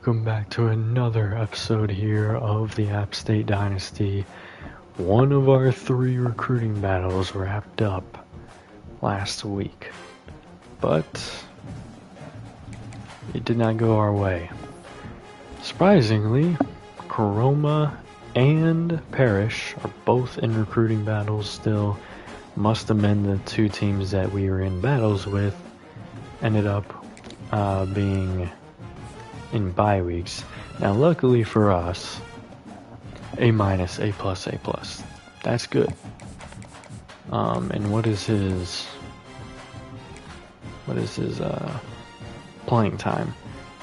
welcome back to another episode here of the App State Dynasty. One of our 3 recruiting battles wrapped up last week, but it did not go our way. Surprisingly, Karoma and Parrish are both in recruiting battles still. Must have been the 2 teams that we were in battles with ended up being in bye weeks. Now luckily for us, A-, A+, A+. That's good. And what is his playing time?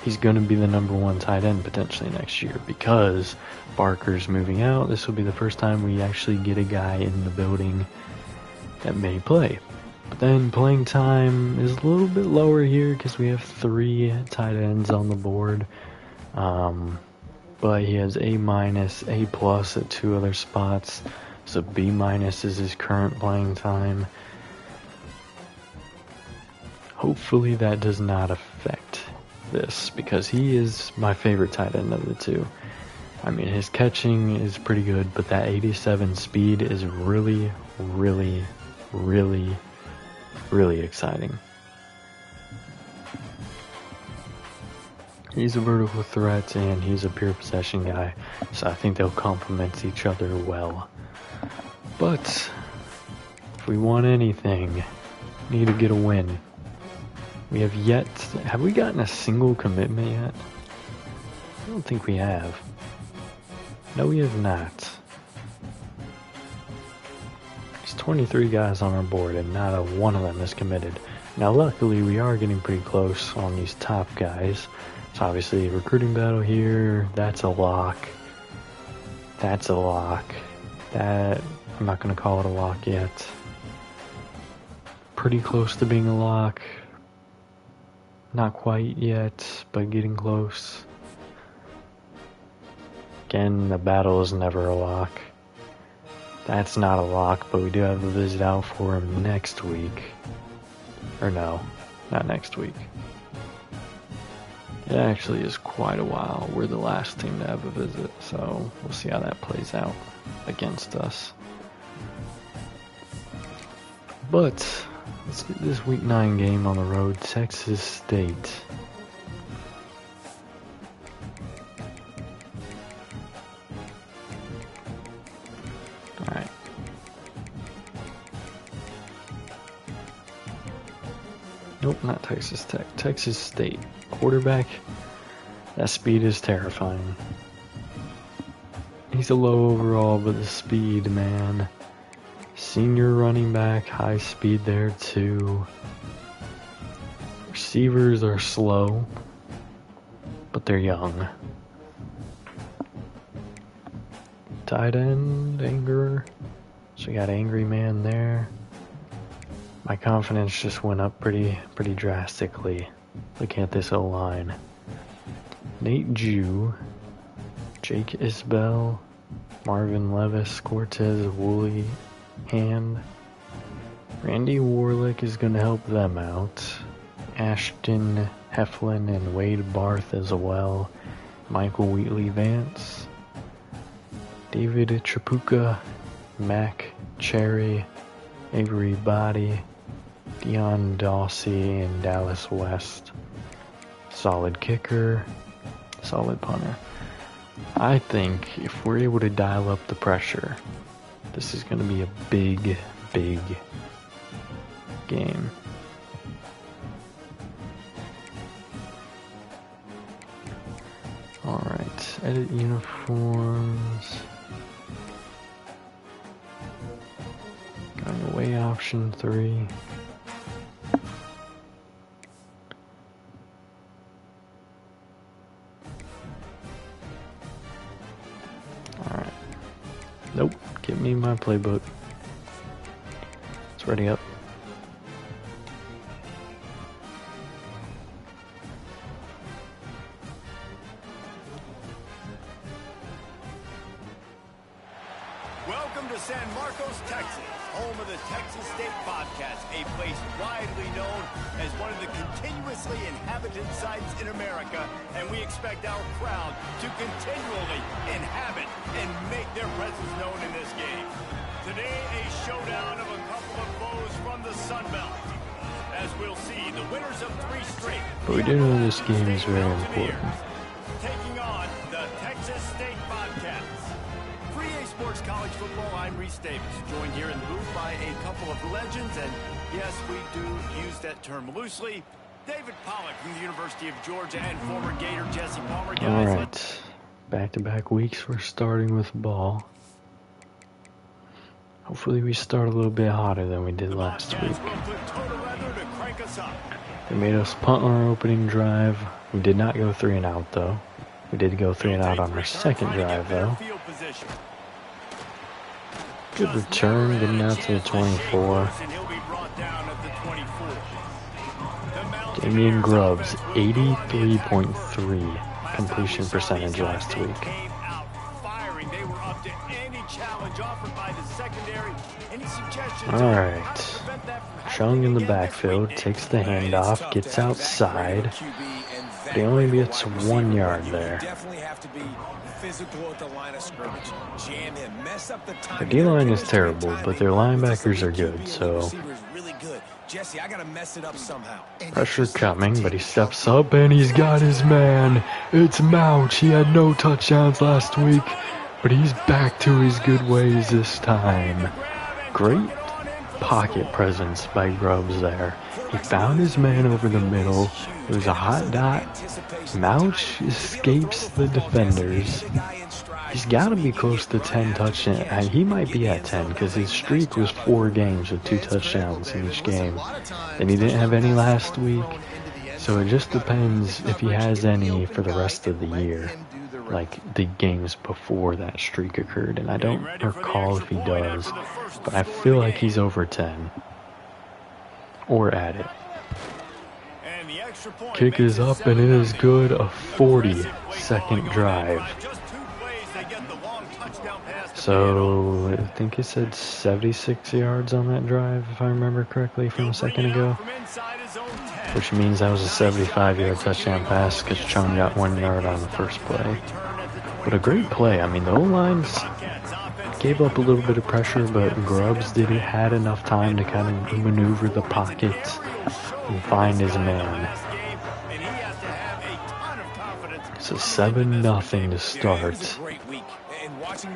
He's going to be the number 1 tight end potentially next year because Barker's moving out. This will be the first time we actually get a guy in the building that may play. But then playing time is a little bit lower here because we have 3 tight ends on the board. But he has A-, A+ at 2 other spots. So B- is his current playing time. Hopefully that does not affect this because he is my favorite tight end of the 2. I mean, his catching is pretty good, but that 87 speed is really exciting. He's a vertical threat and he's a pure possession guy, so I think they'll complement each other well. But if we want anything, we need to get a win. We have we gotten a single commitment yet? I don't think we have. No, we have not. 23 guys on our board and not a one of them is committed. Now luckily we are getting pretty close on these top guys. So obviously recruiting battle here, that's a lock. That's a lock. That, I'm not going to call it a lock yet. Pretty close to being a lock. Not quite yet, but getting close. Again, the battle is never a lock. That's not a lock, but we do have a visit out for him next week. Or no, not next week. It actually is quite a while. We're the last team to have a visit, so we'll see how that plays out against us. But let's get this week 9 game on the road, Texas State. Nope, not Texas Tech. Texas State. Quarterback. That speed is terrifying. He's a low overall, but the speed, man. Senior running back, high speed there too. Receivers are slow, but they're young. Tight end, Anger. So we got Angry Man there. My confidence just went up pretty drastically. Looking at this O-line. Nate Jew, Jake Isbell, Marvin Levis, Cortez Woolley, Hand. Randy Warlick is going to help them out. Ashton Heflin and Wade Barth as well. Michael Wheatley Vance. David Trapuka, Mac Cherry, Avery Body, Dion Dawsey, and Dallas West. Solid kicker, solid punter. I think if we're able to dial up the pressure, this is going to be a big game. Alright, edit uniforms. Going away option 3. Alright. Nope, give me my playbook. It's ready up. Welcome to San Marcos, Texas, home of the Texas State Bobcats, a place widely known as one of the continuously inhabited sites in America, and we expect our crowd to continually inhabit and make their presence known in this game. Today, a showdown of a couple of foes from the Sun Belt. As we'll see, the winners of 3 straight. But we do know this game is very important. Taking on the Texas State Bobcats. Sports College Football, I'm Reese Davis, joined here in the booth by a couple of legends, and yes, we do use that term loosely. David Pollack from the University of Georgia and former Gator Jesse Palmer. All right, back-to-back weeks, we're starting with ball. Hopefully we start a little bit hotter than we did last week. They made us punt on our opening drive. We did not go 3 and out, though. We did go 3 and out on our second drive, though. Good return, getting out to the 24. Damian Grubbs, 83.3 completion percentage last week. Alright. Chung in the backfield, takes the handoff, gets outside. But he only gets 1 yard there. The D-line is terrible, but their linebackers are good, so pressure coming, but he steps up and he's got his man. It's Mouch. He had no touchdowns last week, but he's back to his good ways this time. Great pocket presence by Grubbs there. He found his man over the middle. It was a hot dot. Mouch escapes the defenders. He's got to be close to 10 touchdowns. He might be at 10 because his streak was 4 games with 2 touchdowns in each game. And he didn't have any last week. So it just depends if he has any for the rest of the year. Like the games before that streak occurred. And I don't recall if he does. But I feel like he's over 10. Or at it. Kick is up and it is good. A 40-second drive. So I think it said 76 yards on that drive, if I remember correctly from a second ago. Which means that was a 75-yard touchdown pass because Chung got 1 yard on the first play. But a great play. I mean, the O-lines gave up a little bit of pressure, but Grubbs had enough time to kind of maneuver the pockets and find his man. So 7-0 to start.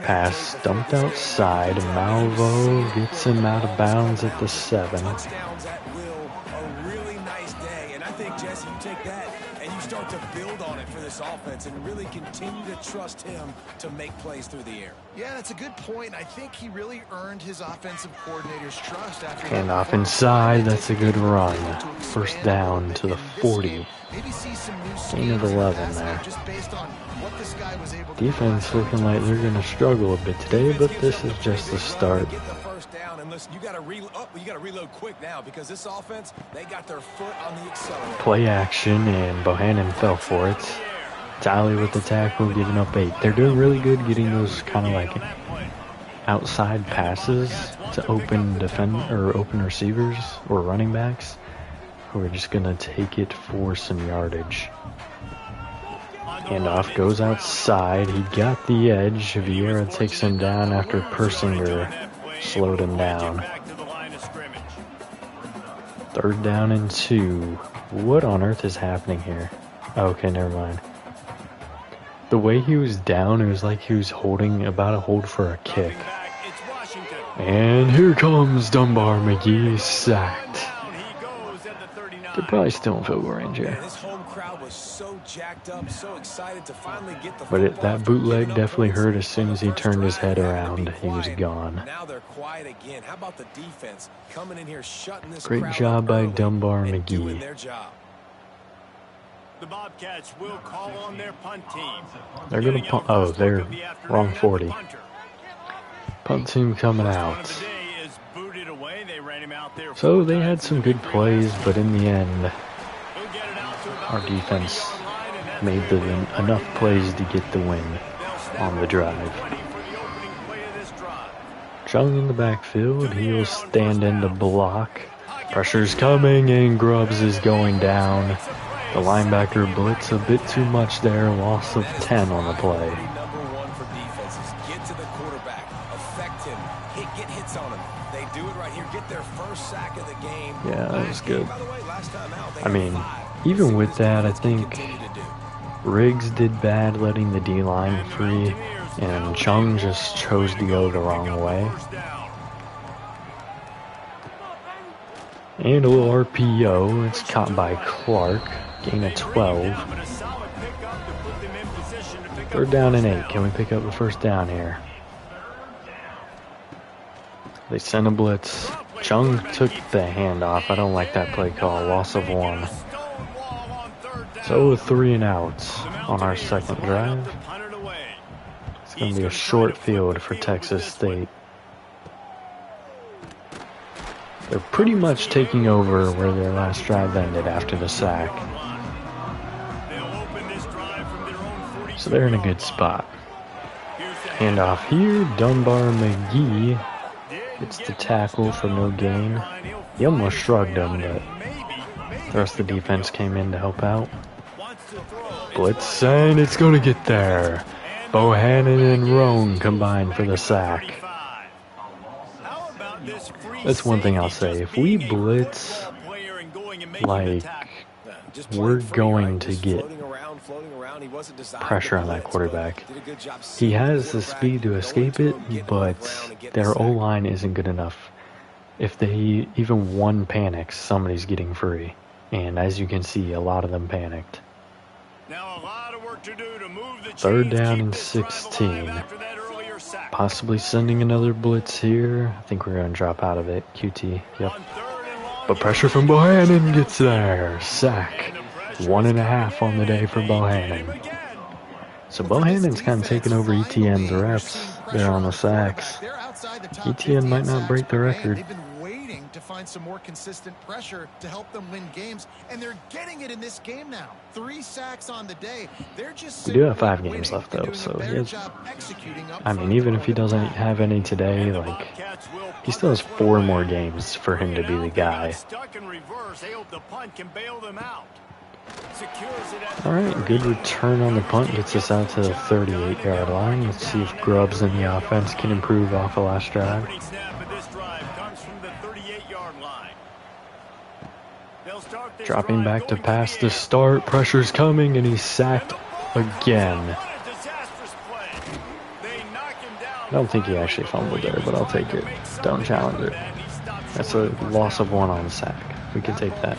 Pass dumped outside. Malvo gets him out of bounds at the 7. Jesse, you take that and you start to build on it for this offense and really continue to trust him to make plays through the air. Yeah, that's a good point. I think he really earned his offensive coordinator's trust after hand off inside. That's a good run. First down to the 40. Gain of 11 there. Defense looking like they're going to struggle a bit today, but this is just the start. You got to reload quick now because this offense, they got their foot on the accelerator. Play action, and Bohannon fell for it. Tally with the tackle, giving up 8. They're doing really good getting those kind of like outside passes to open open receivers or running backs who are just going to take it for some yardage. Handoff goes outside. He got the edge. Vieira takes him down after Persinger slowed him down. 3rd down and 2. What on earth is happening here? Okay, never mind. The way he was down, it was like he was about to hold for a kick. And here comes Dunbar McGee, sacked. They're probably still in field goal range here. But that bootleg definitely hurt as soon as he turned his head around. He was gone. Now they're quiet again. How about the defense coming in here, shutting this Great job by Dunbar McGee. The Bobcats will call on their punt team. They're going to punt. Oh, they're wrong 40. Punt team coming out. So they had some good plays, but in the end, our defense made enough plays to get the win on the drive. Chung in the backfield. He'll stand in to block. Pressure's coming and Grubbs is going down. The linebacker blitz a bit too much there. Loss of 10 on the play. Number one for defenses. Get to the quarterback. Affect him. Get hits on him. They do it right here. Get their first sack of the game. Yeah, that was good. By the way, last time out, they I mean, had 5. even with that, I think Continue to do. Riggs did bad letting the D-line free, and Chung just chose to go the wrong way. And a little RPO. It's caught by Clark. Gain of 12. 3rd down and 8. Can we pick up the first down here? They send a blitz. Chung took the handoff. I don't like that play call. Loss of 1. So 3 and outs on our second drive. It's going to be a short field for Texas State. They're pretty much taking over where their last drive ended after the sack. So they're in a good spot. Handoff here. Dunbar McGee gets the tackle for no gain. He almost shrugged him, but the rest of the defense came in to help out. Blitz, and it's going to get there. Bohannon and Roan combined for the sack. That's one thing I'll say. If we blitz, like, we're going to get pressure on that quarterback. He has the speed to escape it, but their O-line isn't good enough. If they even one panics, somebody's getting free. And as you can see, a lot of them panicked. 3rd down and 16. Possibly sending another blitz here. I think we're going to drop out of it. QT, yep. But pressure from Bohannon gets there. Sack. 1.5 on the day for Bohannon. So Bohannon's kind of taking over ETN's reps there on the sacks. ETN might not break the record. To find some more consistent pressure to help them win games, and they're getting it in this game now. 3 sacks on the day. They're just we do have 5 games left though, so he has, I mean, even if he doesn't have any today, like, he still has 4 more games for him to be the guy. Alright, good return on the punt, gets us out to the 38-yard line. Let's see if Grubbs and the offense can improve off the last drive. Dropping back to pass to start. Pressure's coming, and he's sacked again. I don't think he actually fumbled there, but I'll take it. Don't challenge it. That's a loss of 1 on the sack. We can take that.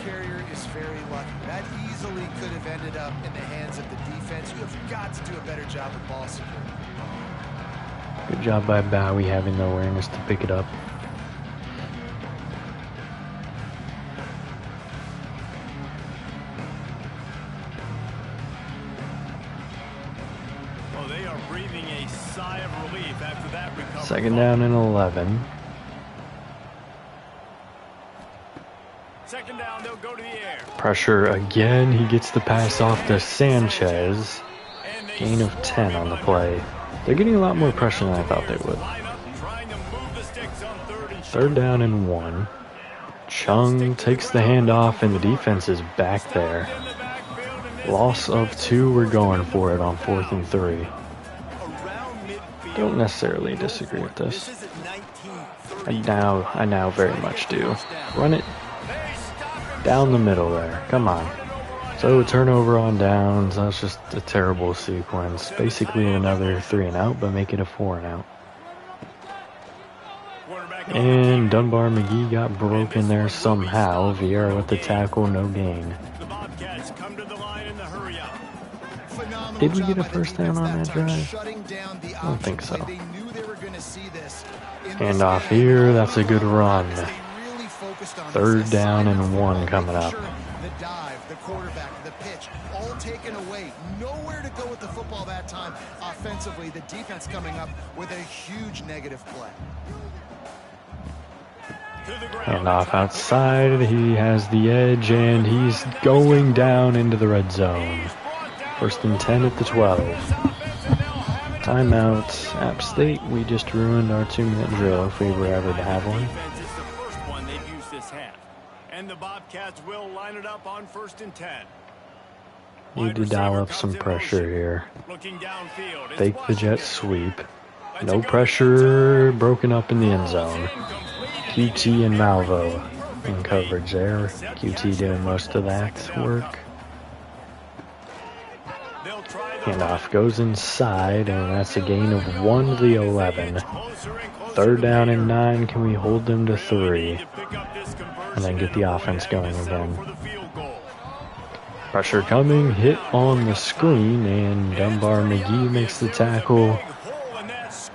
That easily could have ended up in the hands of the defense. You have got to do a better job of ball security. Good job by Bowie having the awareness to pick it up. Second down and 11. Second down, they'll go to the air. Pressure again. He gets the pass off to Sanchez. Gain of 10 on the play. They're getting a lot more pressure than I thought they would. 3rd down and 1. Chung takes the handoff, and the defense is back there. Loss of 2. We're going for it on 4th and 3. Don't necessarily disagree with this. I now very much do. Run it down the middle there. Come on. So a turnover on downs. That's just a terrible sequence. Basically another 3 and out, but make it a 4 and out. And Dunbar McGee got broken there somehow. Vieira with the tackle, no gain. Did we get a first down on that drive? I don't think so. And off here, that's a good run. 3rd down and 1 coming up. The dive, the quarterback, the pitch, all taken away. Nowhere to go with the football that time. Offensively, the defense coming up with a huge negative play. And off outside, he has the edge, and he's going down into the red zone. 1st and 10 at the 12. Timeout. App State, we just ruined our 2-minute drill if we were ever to have one. Defense is the first one they've used this half. And the Bobcats will line it up on 1st and 10. Need to dial up some pressure here. Fake the jet sweep. No pressure, broken up in the end zone. QT and Malvo in coverage there. QT doing most of that work. Handoff goes inside, and that's a gain of 1 to the 11. 3rd down and 9. Can we hold them to 3? And then get the offense going again. Pressure coming, hit on the screen, and Dunbar McGee makes the tackle.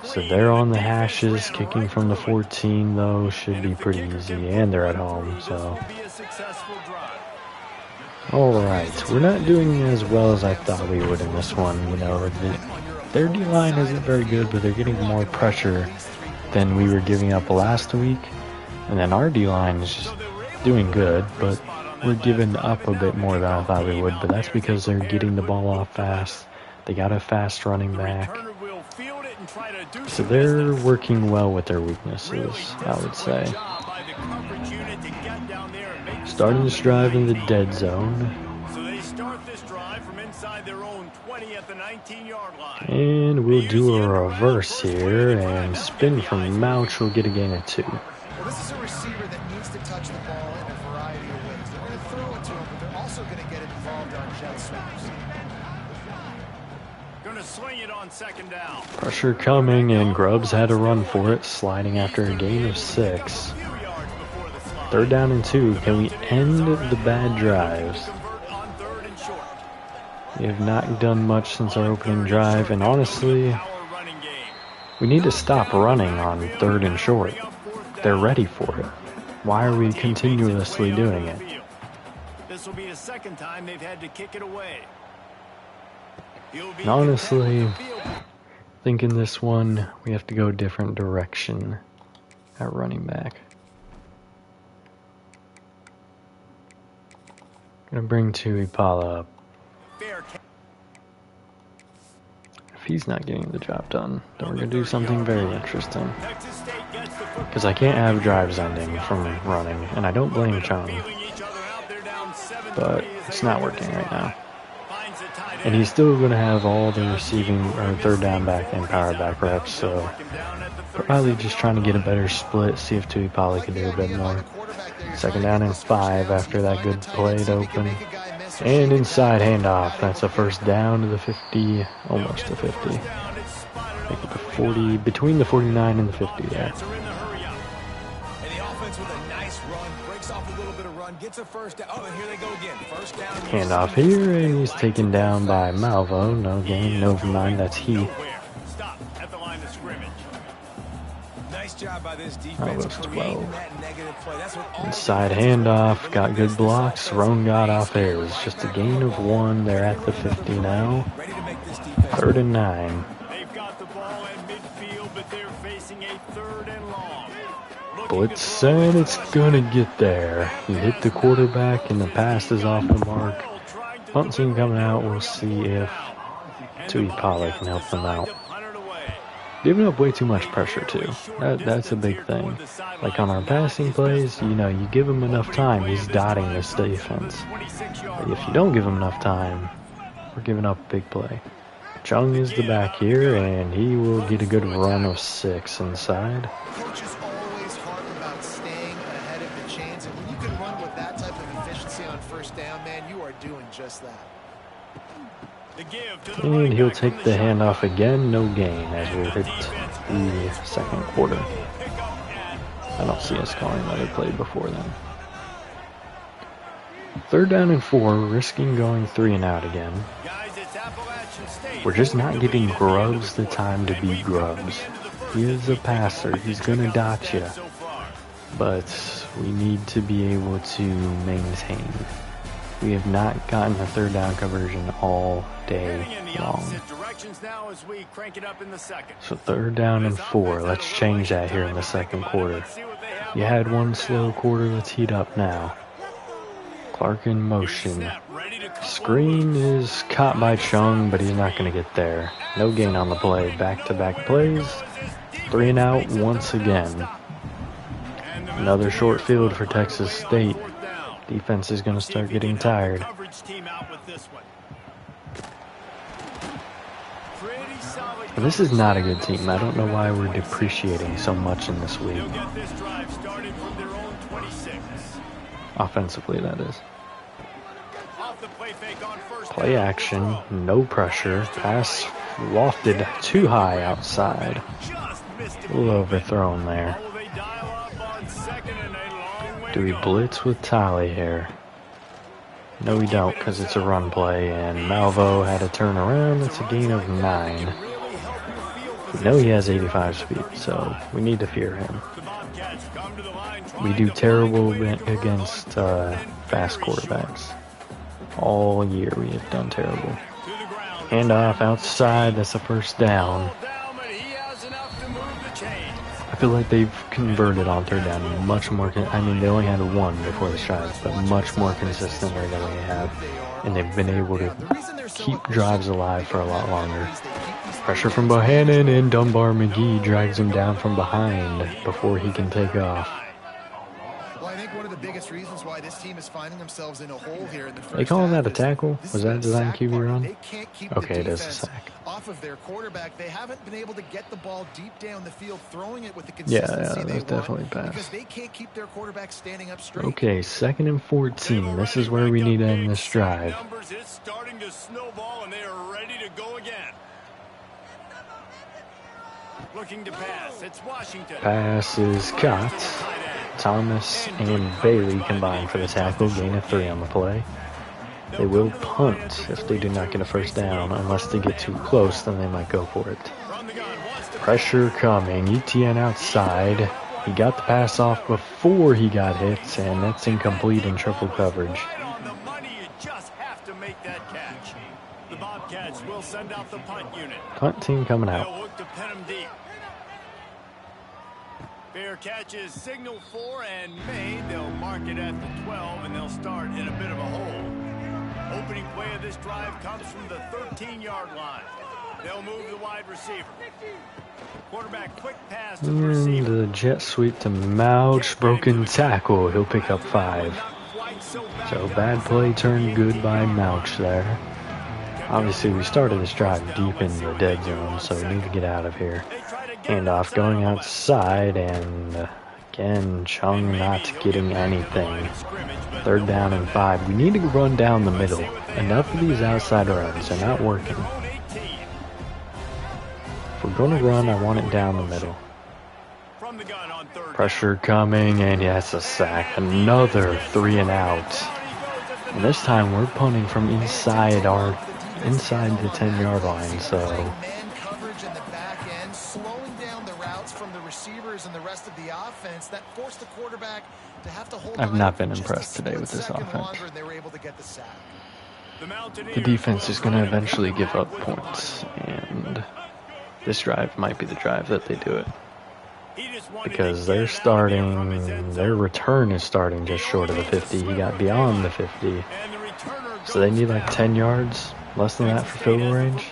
So they're on the hashes, kicking from the 14, though, should be pretty easy, and they're at home, so. Alright, we're not doing as well as I thought we would in this one. You know, their D-line isn't very good, but they're getting more pressure than we were giving up last week. And then our D-line is just doing good, but we're giving up a bit more than I thought we would. But that's because they're getting the ball off fast. They got a fast running back. So they're working well with their weaknesses, I would say. Starting this drive in the dead zone. So they start this drive from inside their own 20 at the 19-yard line. And we'll do a reverse here and spin from Mouch. We'll get a gain of 2. Well, this is a receiver that needs to touch the ball in a variety of ways. They're going to throw it to him, but they're also going to get involved on jet sweeps. Going to swing it on 2nd down. Pressure coming, and Grubbs had to run for it, sliding after a gain of 6. 3rd down and 2. Can we end the bad drives? We have not done much since our opening drive, and honestly, we need to stop running on 3rd and short. They're ready for it. Why are we continuously doing it? This will be the 2nd time they've had to kick it away. And honestly, thinking this one, we have to go a different direction at running back. Gonna bring Tuipala up. If he's not getting the job done, then we're gonna do something very interesting. Because I can't have drives ending from running, and I don't blame Chung. But it's not working right now. And he's still gonna have all the receiving or 3rd down back and power back reps, so probably just trying to get a better split, see if Tuipala can do a bit more. 2nd down and 5 after that good play to open. And inside handoff. That's a 1st down to the 50, almost to 50. Make it the 40, between the 49 and the 50 there. And the offense with a nice run, breaks off a little bit of run, gets a 1st down. Oh, and here they go again. 1st down. Handoff here, and he's taken down by Malvo. No gain, no mind, that's Heath. Stop at the line of scrimmage. Nice job by this defense creating that negative play. That's what all Inside handoff, got good blocks. Roan got off there. It was just a gain of 1. They're at the 50 now. ready to make this defense. 3rd and 9. They've got the ball at midfield, but they're facing a 3rd and long. Blitz said it's gonna get there. He hit the quarterback, and the pass is off the mark. Punt team coming out. We'll see if Tuipala can help them out. Giving up way too much pressure too. That's a big thing. Like on our passing plays, you know, you give him enough time, he's dotting this defense. But if you don't give him enough time, we're giving up a big play. Chung is the back here, and he will get a good run of 6 inside. Coaches always harp about staying ahead of the chains, and when you can run with that type of efficiency on 1st down, man, you are doing just that. And he'll take the handoff again, no gain, as we hit the 2nd quarter. I don't see us calling another play before then. 3rd down and 4, risking going 3 and out again. We're just not giving Grubbs the time to be Grubbs. He is a passer, he's gonna dot you. But we need to be able to maintain. We have not gotten a 3rd down conversion all day long. So 3rd down and 4. Let's change that here in the 2nd quarter. You had one slow quarter. Let's heat up now. Clark in motion. Screen is caught by Chung, but he's not going to get there. No gain on the play. Back-to-back plays. 3 and out once again. Another short field for Texas State. Defense is going to start getting tired. This is not a good team. I don't know why we're depreciating so much in this league. Offensively, that is. Play action, no pressure. Pass lofted too high outside. A little overthrown there. Do we blitz with Tally here? No, we don't, because it's a run play, and Malvo had to turn around. It's a gain of 9. We know he has 85 speed, so we need to fear him. We do terrible against fast quarterbacks. All year we have done terrible. Handoff outside, that's a first down. I feel like they've converted on third down much more. I mean, they only had 1 before the drive, but much more consistently than we have. And they've been able to keep drives alive for a lot longer. Pressure from Bohannon, and Dunbar McGee drags him down from behind before he can take off. Well, I think one of the biggest reasons why this team is finding themselves in a hole here in the first They calling that a half tackle? Was that a design QB run? They can't keep Okay, the it is a defense sack. off of their quarterback. They haven't been able to get the ball deep down the field, throwing it with the Yeah, consistency they that's definitely want, pass. because they can't keep their quarterback standing up straight. Okay, 2nd and 14. This is where we need to end this drive. It's starting to snowball, and they are ready to go again. Looking to pass. It's Washington. Pass is caught. Thomas and Bailey combine for the tackle. Gain of 3 on the play. They will punt if they do not get a first down. Unless they get too close, then they might go for it. Pressure coming. ETN outside. He got the pass off before he got hit, and that's incomplete in triple coverage. On the money, you just have to make that catch. The Bobcats will send out the punt unit. Punt team coming They'll out. look to pin him deep. Fair catch is signaled for and made. They'll mark it at the 12, and they'll start in a bit of a hole. Opening play of this drive comes from the 13-yard line. They'll move the wide receiver. Quarterback quick pass to the receiver. The jet sweep to Mouch. Broken tackle. He'll pick up 5. So bad play turned good by Mouch there. Obviously, we started this drive deep in the dead zone, so we need to get out of here. Handoff going outside, and again, Chung not getting anything. 3rd down and 5. We need to run down the middle. Enough of these outside runs. They're not working. If we're going to run, I want it down the middle. Pressure coming, and yes, a sack. Another 3 and out. And this time we're punting from inside the 10-yard line, so Man coverage in the back end, slowing down the routes from the receivers and the rest of the offense that forced the quarterback to have to hold I've on not been just a impressed today with this split second offense. longer, and they were able to get the sack. The defense is going to eventually give up points, and this drive might be the drive that they do it. Because their return is starting just short of the 50. He got beyond the 50. So they need like 10 yards, less than that for field goal range.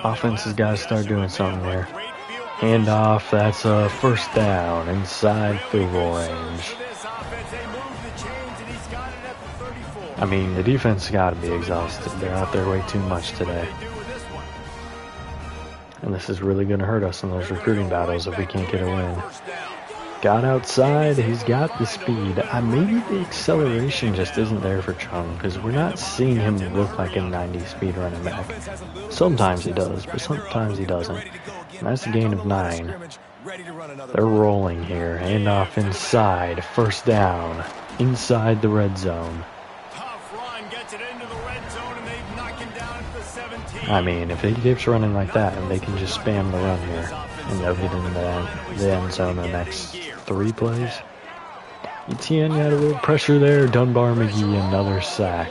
Offense has got to start doing something there. Handoff, that's a first down inside field goal range. I mean, the defense has got to be exhausted. They're out there way too much today. And this is really going to hurt us in those recruiting battles if we can't get a win. Got outside, he's got the speed. Maybe the acceleration just isn't there for Chung, because we're not seeing him look like a 90 speed running back. Sometimes he does, but sometimes he doesn't. And that's a gain of 9. They're rolling here. Handoff inside. First down. Inside the red zone. I mean, if he keeps running like that, and they can just spam the run here, and they'll get into the end zone in the next 3 plays. ETN got a little pressure there. Dunbar McGee, another sack.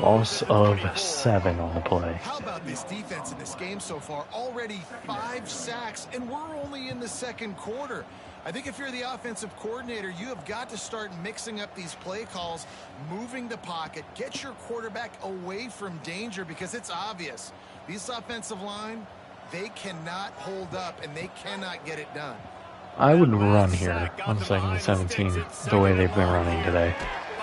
Loss of 7 on the play. How about this defense in this game so far? Already 5 sacks, and we're only in the second quarter. I think if you're the offensive coordinator, you have got to start mixing up these play calls, moving the pocket, get your quarterback away from danger, because it's obvious. These offensive line, they cannot hold up, and they cannot get it done. I would run here on 2nd and 17 the way they've been running today.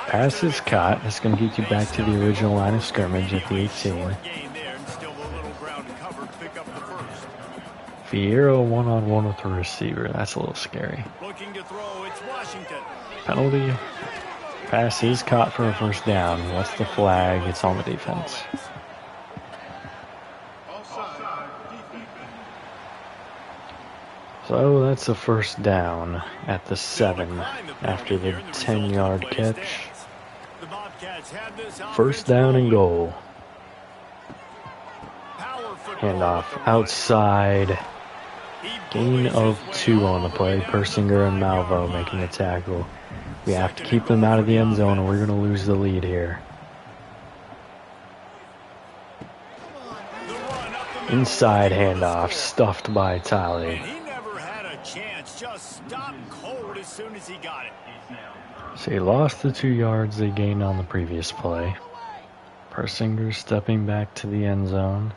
Pass is caught. It's going to get you back to the original line of scrimmage at the 18. Fierro one-on-one with the receiver. That's a little scary. Penalty. Pass is caught for a first down. What's the flag? It's on the defense. So that's a first down at the 7 after the 10-yard catch. First down and goal. Handoff outside. Gain of 2 on the play. Persinger and Malvo making a tackle. We have to keep them out of the end zone or we're going to lose the lead here. Inside handoff, stuffed by Talley. So he lost the 2 yards they gained on the previous play. Persinger stepping back to the end zone.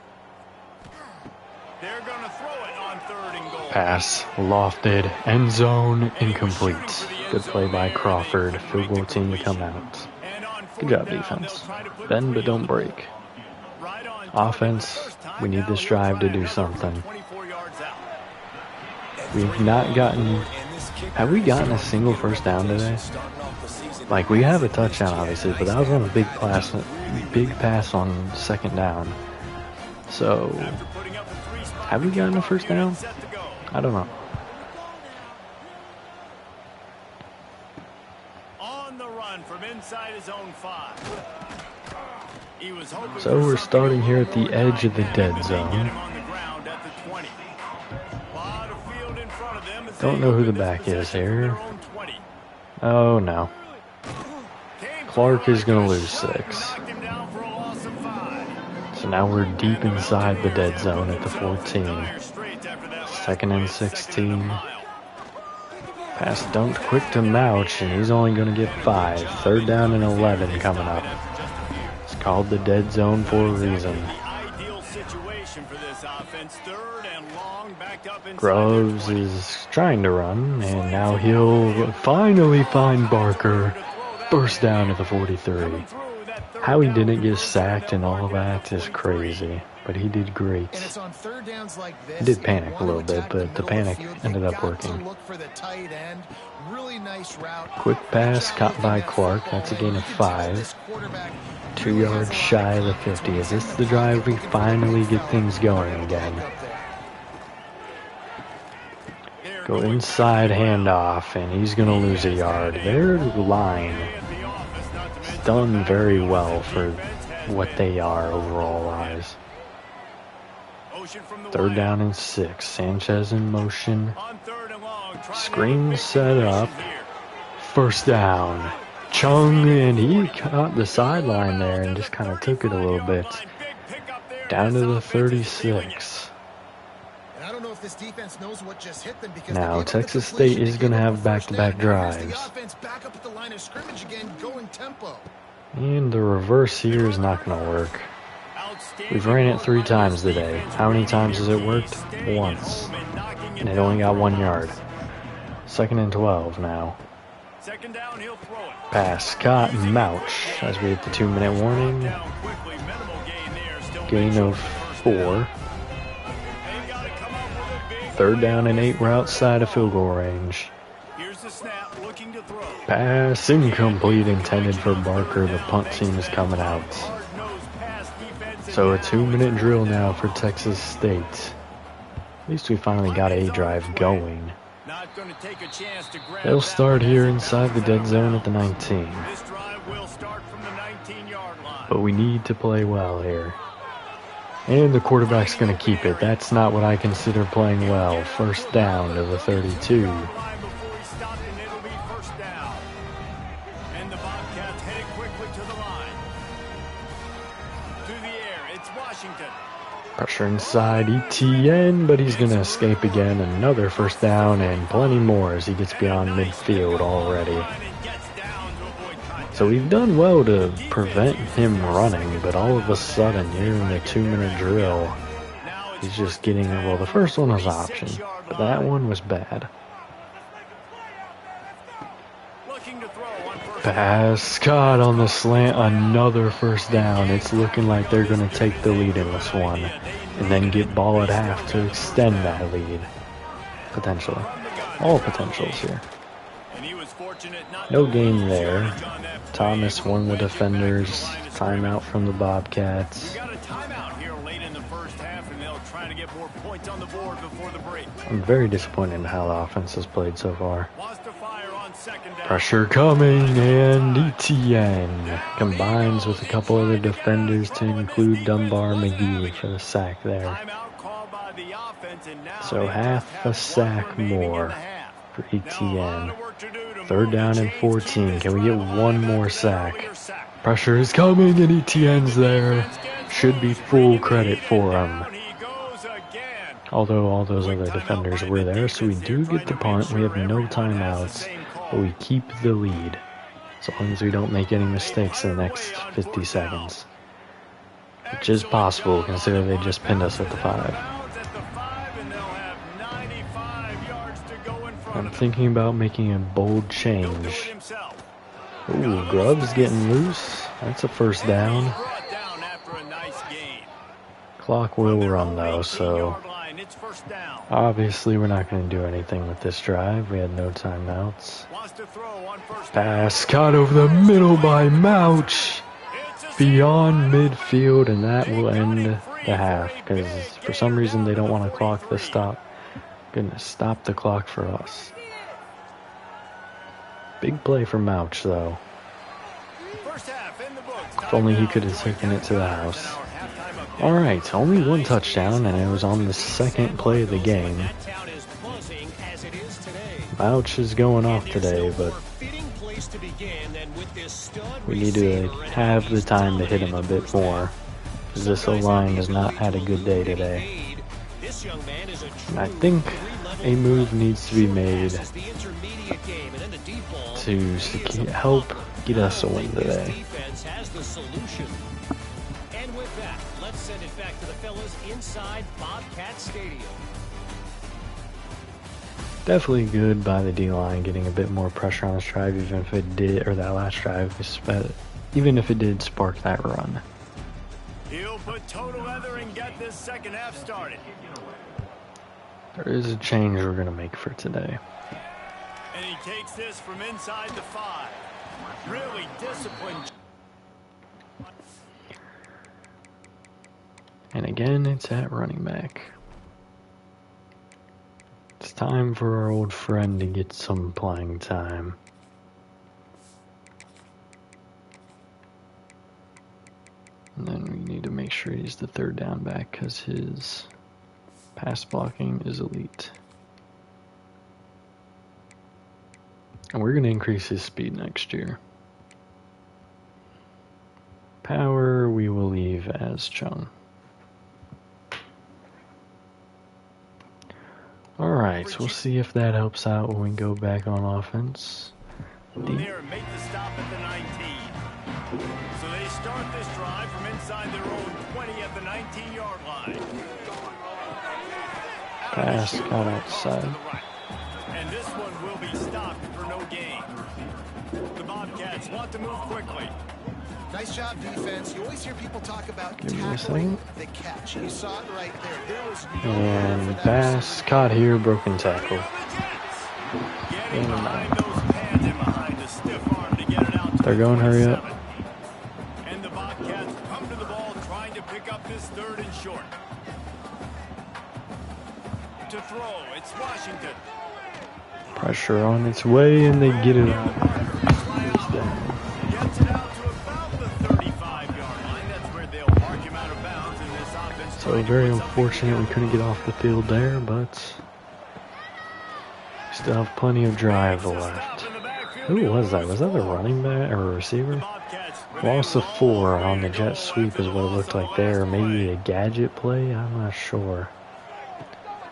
Pass lofted, end zone incomplete. Good play by Crawford. Field goal team to come out. Good job, defense. Bend but don't break. Offense, we need this drive to do something. We've not gotten... Have we gotten a single first down today? Like, we have a touchdown, obviously, but that was on a big pass on 2nd down. So, have we gotten a first down? I don't know. So we're starting here at the edge of the dead zone. Don't know who the back is here. Oh no. Clark is going to lose 6. So now we're deep inside the dead zone at the 14. 2nd and 16. Pass dumped quick to Mouch, and he's only going to get 5. 3rd down and 11 coming up. It's called the dead zone for a reason. Groves is trying to run, and now he'll finally find Barker. First down at the 43. How he didn't get sacked and all of that is crazy, but he did great. He did panic a little bit, but the panic ended up working. Quick pass caught by Clark. That's a gain of 5. 2 yards shy of the 50. Is this the drive we finally get things going again? Go inside handoff, and he's going to lose a yard. Their line is done very well for what they are overall wise. 3rd down and 6. Sanchez in motion. Screen set up. First down. Chung, and he caught the sideline there and just kind of took it a little bit. Down to the 36. Now, Texas State is going to have back-to-back drives. And the reverse here is not going to work. We've ran it 3 times today. How many times has it worked? Once. And it only got 1 yard. 2nd and 12 now. Pass caught Mouch as we hit the 2-minute warning. Gain of 4. 3rd down and 8. We're outside of field goal range. Pass incomplete, intended for Barker. The punt team is coming out. So a 2-minute drill now for Texas State. At least we finally got a drive going. They'll start here inside the dead zone at the 19. But we need to play well here. And the quarterback's going to keep it. That's not what I consider playing well. First down to the 32. It's Washington. Pressure inside ETN, but he's going to escape again. Another first down and plenty more as he gets beyond midfield already. So we've done well to prevent him running, but all of a sudden, here in the 2-minute drill, he's just getting, well, the first one was an option, but that one was bad. Pass caught on the slant, another first down. It's looking like they're going to take the lead in this one and then get ball at half to extend that lead. Potentially. All potentials here. No gain there. Thomas, one of the defenders. Timeout from the Bobcats. I'm very disappointed in how the offense has played so far. Pressure coming, and ETN combines with a couple other defenders to include Dunbar McGee for the sack there. So half a sack more for ETN. 3rd down and 14. Can we get one more sack? Pressure is coming, and ETN's there. Should be full credit for him. Although all those other defenders were there, so we do get the punt. We have no timeouts, but we keep the lead. As long as we don't make any mistakes in the next 50 seconds. Which is possible, considering they just pinned us at the 5. I'm thinking about making a bold change. Ooh, Grubb's getting loose. That's a first down. Clock will run though, so obviously we're not going to do anything with this drive. We had no timeouts. Pass caught over the middle by Mouch. Beyond midfield, and that will end the half because for some reason they don't want to clock the stop. Gonna stop the clock for us. Big play for Mouch though. If only he could have taken it to the house. Alright, only one touchdown, and it was on the second play of the game. Mouch is going off today, but we need to have the time to hit him a bit more, because this O-line has not had a good day today. And I think a move needs to be made to help get us a win today. And with that, let's send it back to the fellas inside Bobcat Stadium. Definitely good by the D-line, getting a bit more pressure on this drive, even if it did, or that last drive, even if it did spark that run. He'll put total leather and get this second half started. There is a change we're going to make for today. And he takes this from inside the 5. Really disciplined. And again, it's at running back. It's time for our old friend to get some playing time. And then we need to make sure he's the 3rd down back because his pass blocking is elite. And we're going to increase his speed next year. Power we will leave as Chung. Alright, so we'll see if that helps out when we go back on offense. There, make the stop at the 19. So they start this drive from inside their own 20 at the 19-yard line. Pass got outside. And this one will be stopped for no gain. The Bobcats want to move quickly. Nice job, defense. You always hear people talk about Give me a tackling second. the catch. You saw it right there. There was no And pass caught here, broken tackle. Getting behind those pads and behind the stiff arm to get it out to They're going, hurry up. And the Bobcats come to the ball trying to pick up this 3rd and short. To throw, it's Washington. Pressure on its way, and they get it out. Gets it out to about the 35-yard line. That's where they'll mark him out of bounds in this offense. So very unfortunate we couldn't get off the field there, but we still have plenty of drive left. Who was that? Was that a running back or a receiver? Loss of 4 on the jet sweep is what it looked like there. Maybe a gadget play? I'm not sure.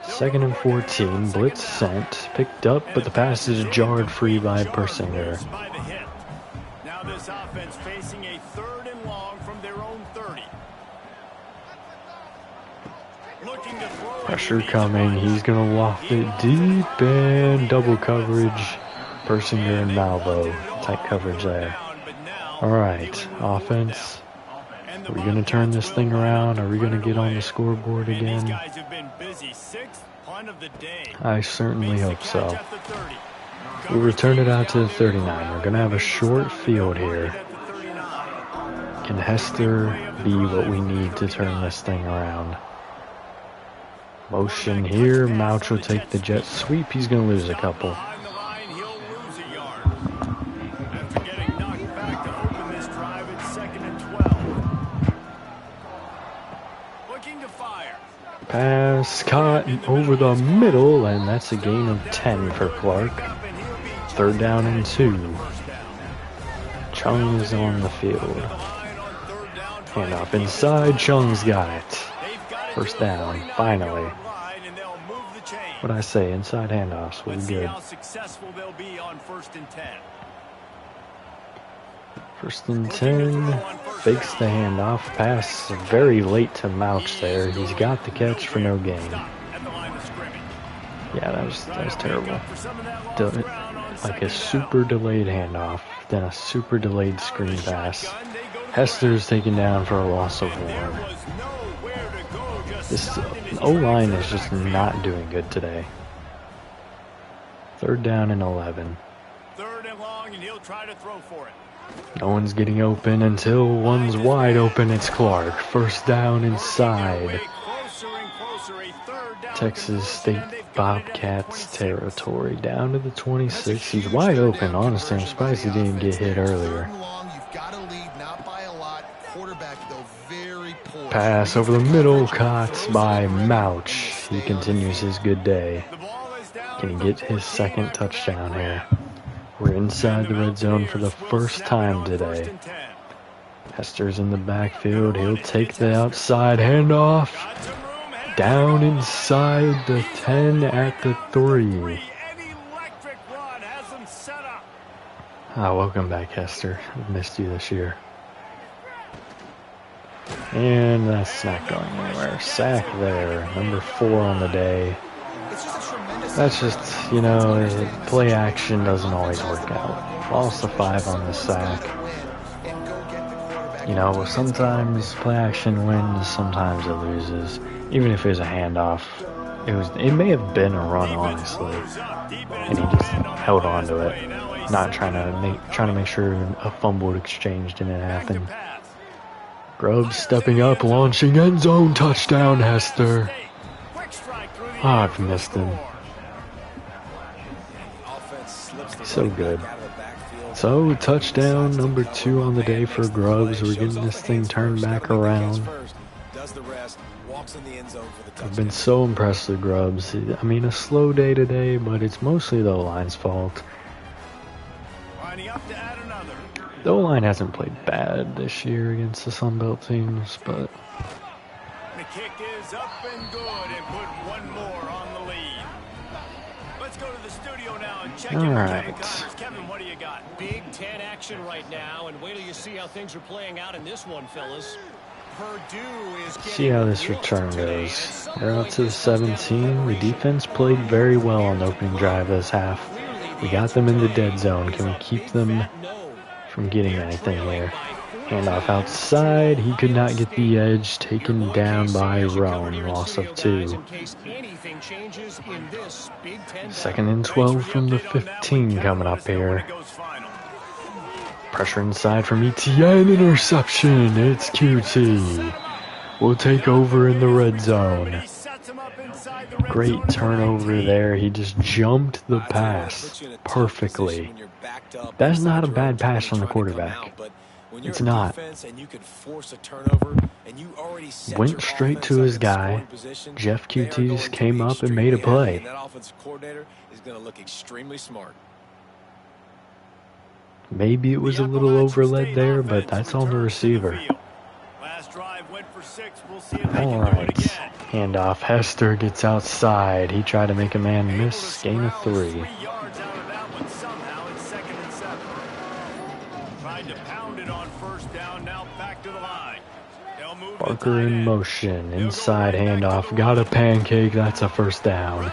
2nd and 14. Blitz sent. Picked up, but the pass is jarred free by Persinger. Now this offense facing a 3rd and long from their own 30. Looking to throw. Pressure coming. He's going to loft it deep and double coverage. Persinger and Malvo. Tight coverage there. Alright, offense. Are we going to turn this thing around? Are we going to get on the scoreboard again? I certainly hope so. We'll return it out to the 39. We're going to have a short field here. Can Hester be what we need to turn this thing around? Motion here. Mouch will take the jet sweep. He's going to lose a couple. Pass caught over the middle, and that's a gain of 10 for Clark. 3rd down and 2. Chung is on the field. Hand off inside. Chung's got it. 1st down, finally. What'd I say? Inside handoffs will be good. 1st and 10. Fakes the handoff. Pass very late to Mouch there. He's got the catch for no gain. Yeah, that was terrible. Like a super delayed handoff, then a super delayed screen pass. Hester's taken down for a loss of 1. This O-line is just not doing good today. 3rd down and 11. 3rd and long, and he'll try to throw for it. No one's getting open until one's wide open. It's Clark. 1st down inside. Texas State Bobcats territory. Down to the 26. He's wide open. Honestly, I'm surprised he didn't get hit earlier. Pass over the middle. Caught by Mouch. He continues his good day. Can he get his 2nd touchdown here? We're inside the red zone for the 1st time today. Hester's in the backfield. He'll take the outside handoff. Down inside the 10 at the 3. Welcome back, Hester. I've missed you this year. And that's not going anywhere. Sack there. Number 4 on the day. That's just, play action doesn't always work out. Lost the 5 on the sack. Sometimes play action wins, sometimes it loses. Even if it was a handoff, it may have been a run, honestly. And he just held on to it, not trying to make sure a fumbled exchange didn't happen. Grubbs stepping up, launching end zone touchdown, Hester. I've missed him. So good. So, touchdown number 2 on the day for Grubbs. We're getting this thing turned back around. I've been so impressed with Grubbs. I mean, a slow day today, but it's mostly the O-line's fault. The O-line hasn't played bad this year against the Sunbelt teams, but... The kick is up and good, and put 1 more on the lead. Let's go to the studio now and check in with Kevin Connors. Kevin, what do you got? Big 10 action right now, and wait till you see how things are playing out in this one, fellas. See how this return goes. We're out to the 17. The defense played very well on the opening drive this half. We got them in the dead zone. Can we keep them from getting anything here? Handoff outside. He could not get the edge. Taken down by Roan. Loss of 2. 2nd and 12 from the 15 coming up here. Pressure inside from ETN. Interception. It's QT. We'll take over in the red zone. Great turnover there. He just jumped the pass perfectly. That's not a bad pass from the quarterback. It's not. Went straight to his guy. Jeff QT came up and made a play. Maybe it was a little overled there, but that's on the receiver. Alright, handoff. Hester gets outside. He tried to make a man miss. Gain of 3. Barker in motion. Inside handoff. Got a pancake. That's a first down.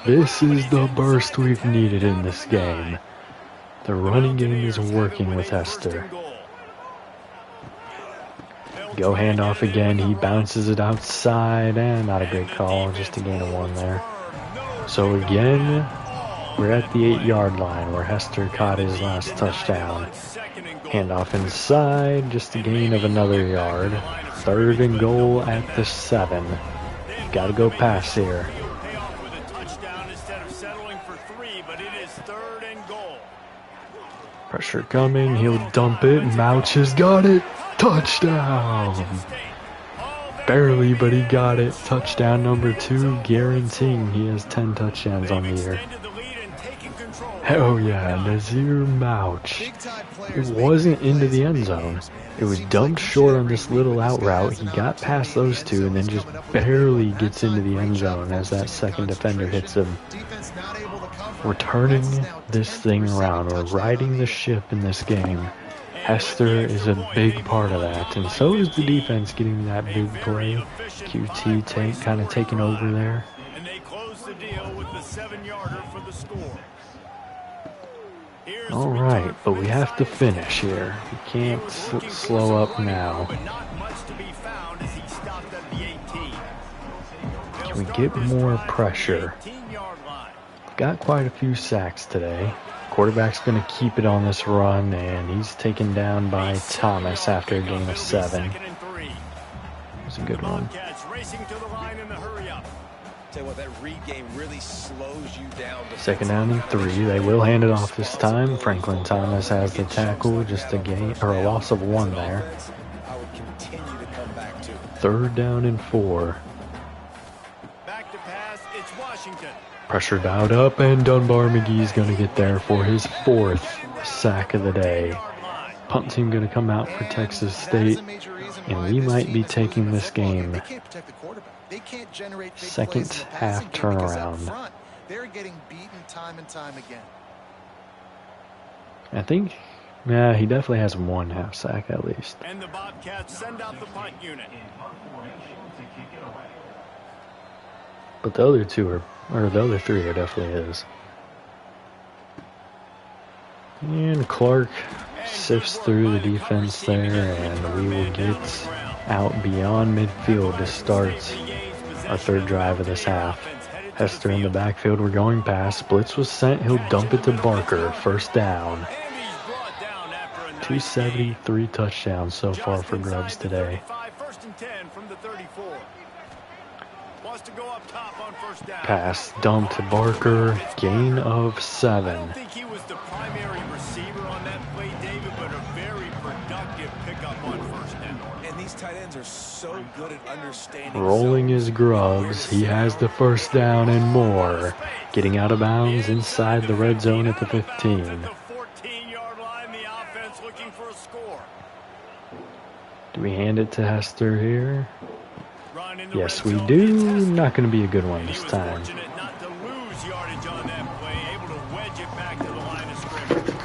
This is the burst we've needed in this game. The running game is working with Hester. Go handoff again. He bounces it outside, and not a great call, just a gain of 1 there. So again, we're at the 8-yard line where Hester caught his last touchdown. Handoff inside, just a gain of another yard. 3rd and goal at the 7. Got to go pass here. Pressure coming, he'll dump it. Mouch has got it. Touchdown! Barely, but he got it. Touchdown number 2, guaranteeing he has 10 touchdowns on the year. Hell yeah, Nazir Mouch. It wasn't into the end zone. It was dumped short on this little out route. He got past those two and then just barely gets into the end zone as that second defender hits him. We're turning this thing around. We're riding the ship in this game. Hester is a big part of that, and so is the defense getting that big play. QT kind of taking over there. And they close the deal with the 7-yarder for the score. All right, but we have to finish here. We can't slow up now. Can we get more pressure? Got quite a few sacks today. Quarterback's going to keep it on this run, and he's taken down by Thomas after a gain of 7. It was a good one. Tell you what, that read game really slows you down. 2nd down and 3. They will hand it off this time. Franklin Thomas has the tackle, just a gain or a loss of 1 there. 3rd down and 4. Back to pass, it's Washington. Pressure dialed up, and Dunbar McGee's going to get there for his 4th sack of the day. Punt team going to come out for Texas State, and we might be taking this game. Second half turnaround. They're getting beaten time and time again. I think, yeah, he definitely has 1 half sack at least. And the Bobcats send out the punt unit. But the other 2 are, or the other 3 are definitely his. And Clark sifts through the defense there, and we will get out beyond midfield to start our 3rd drive of this half. Hester in the backfield, we're going past. Blitz was sent, he'll dump it to Barker. 1st down. 273 touchdowns so far for Grubbs today. Pass, dump to Barker, gain of 7. I don't think he was the primary receiver on that play, David, but a very productive pickup on 1st down. And these tight ends are so good at understanding. Rolling his Grubbs, he has the 1st down and more. Getting out of bounds inside the red zone at the 15. The 14-yard line, the offense looking for a score. Do we hand it to Hester here? Yes, we do. Not going to be a good one this time. Not to lose yardage on that play, able to wedge it back to the line of scrimmage.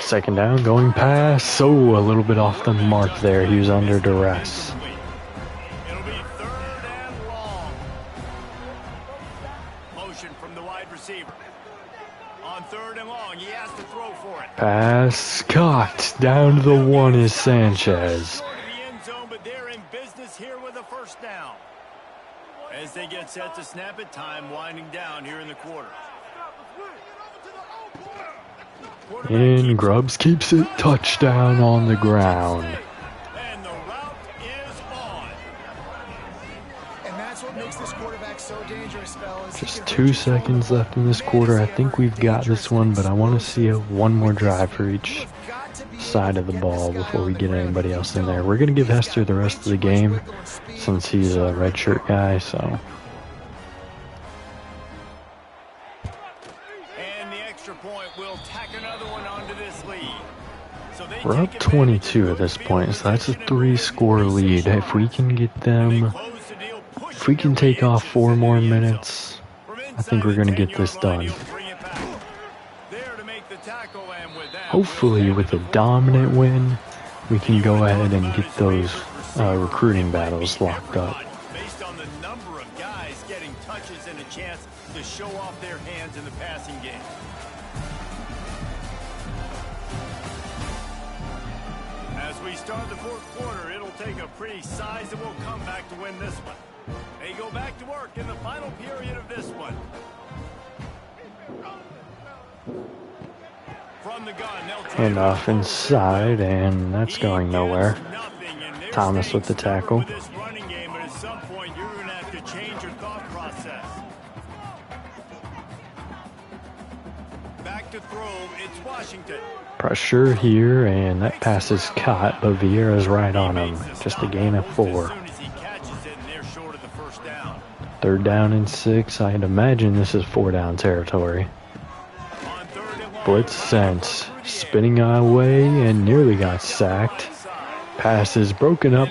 2nd down, going past. So a little bit off the mark there. He was under duress. It'll be 3rd and long. Motion from the wide receiver. On 3rd and long, he has to throw for it. Pass caught. Down to the 1 is Sanchez. But they're in business here with a 1st down. As they get set to snap it, time winding down here in the quarter. And Grubbs keeps it. Touchdown on the ground. And the route is on. And that's what makes this quarterback so dangerous, fellas. Just 2 seconds left in this quarter. I think we've got this one, but I want to see one more drive for each side of the ball before we get anybody else in there. We're going to give Hester the rest of the game since he's a redshirt guy, so. We're up 22 at this point, so that's a 3-score lead. If we can get them, if we can take off 4 more minutes, I think we're going to get this done. Hopefully with a dominant win, we can go ahead and get those recruiting battles locked up. Based on the number of guys getting touches and a chance to show off their hands in the passing game. As we start the fourth quarter, it'll take a pretty sizable comeback to win this one. They go back to work in the final period of this one. From the gun, hand off inside, and that's going nowhere. Thomas with the tackle. At some point, you're going to have to change your thought process. Back to throw, it's Washington. Pressure here, and that pass is caught, but Vieira's right on him. Just a gain of 4. 3rd down and 6. I'd imagine this is 4-down territory. Blitz sent, spinning away and nearly got sacked. Pass is broken up.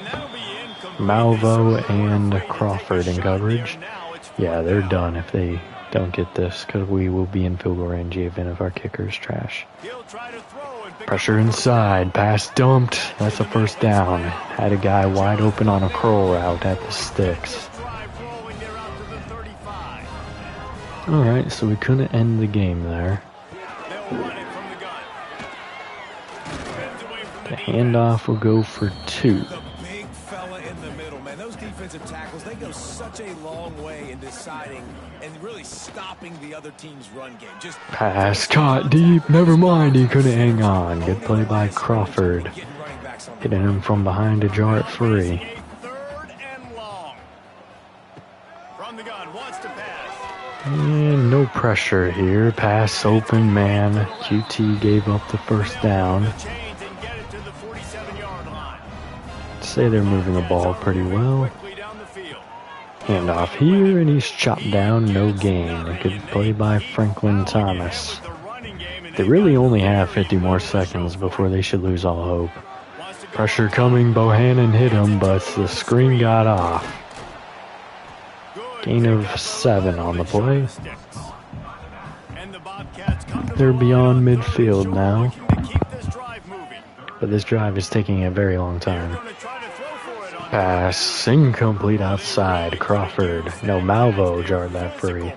Malvo and Crawford in coverage. Yeah, they're done if they don't get this, because we will be in field goal range even if our kicker is trash. Pressure inside, pass dumped. That's a 1st down. Had a guy wide open on a curl route at the sticks. Alright, so we couldn't end the game there. The handoff will go for 2. The big fella in the middle, man. Those defensive tackles, they go such a long way in deciding and really stopping the other team's run game. Just pass caught deep. Never mind, he couldn't hang on. Good play by Crawford. Hitting him from behind to jar it free. 3rd and long. From the gun, wants to pass. And no pressure here. Pass open, man. QT gave up the 1st down. Say they're moving the ball pretty well. Handoff here, and he's chopped down, no gain. A good play by Franklin Thomas. They really only have 50 more seconds before they should lose all hope. Pressure coming, Bohannon hit him, but the screen got off. Gain of 7 on the play. They're beyond midfield now. But this drive is taking a very long time. Pass incomplete outside. Crawford. No, Malvo jarred that free.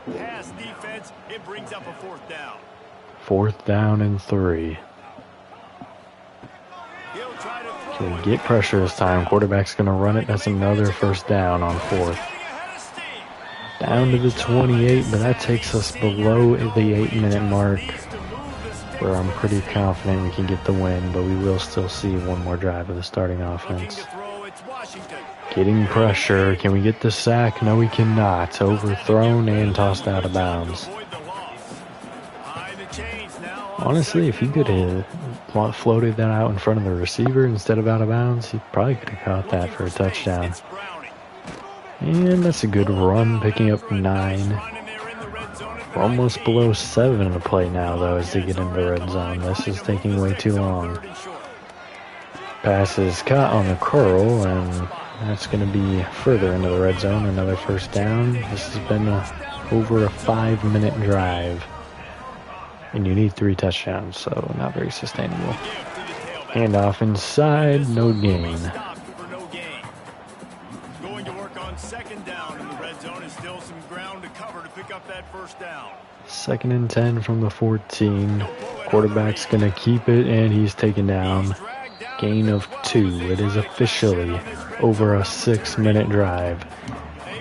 4th down and 3. Can we get pressure this time? Quarterback's going to run it. That's another 1st down on 4th. Down to the 28, but that takes us below the 8-minute mark, where I'm pretty confident we can get the win, but we will still see one more drive of the starting offense. Getting pressure. Can we get the sack? No, we cannot. Overthrown and tossed out of bounds. Honestly, if he could have floated that out in front of the receiver instead of out of bounds, he probably could have caught that for a touchdown. And that's a good run, picking up 9. We're almost below 7 in the play now, though, as they get into the red zone. This is taking way too long. Pass is caught on the curl, and that's going to be further into the red zone. Another 1st down. This has been over a 5-minute drive. And you need 3 touchdowns, so not very sustainable. Handoff inside, no gain. Going to work on 2nd down in the red zone. Is still some ground to cover to pick up that 1st down. 2nd and 10 from the 14. Quarterback's going to keep it, and he's taken down. Gain of 2. It is officially over a 6-minute drive.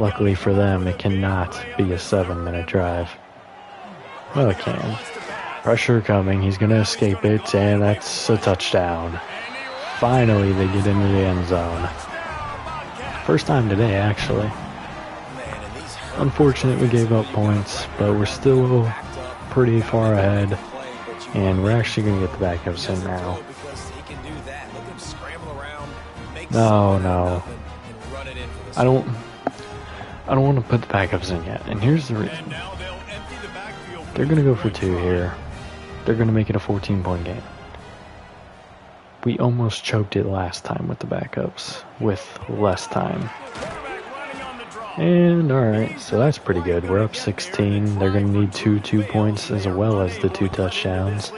Luckily for them, it cannot be a 7-minute drive. Well, it can. Pressure coming. He's going to escape it, and that's a touchdown. Finally, they get into the end zone. First time today, actually. Unfortunate we gave up points, but we're still pretty far ahead, and we're actually going to get the backups in now. No. I don't want to put the backups in yet, and here's the reason. They're going to go for 2 here. They're going to make it a 14-point game. We almost choked it last time with the backups, with less time. And alright, so that's pretty good. We're up 16. They're going to need 2 points as well as the 2 touchdowns.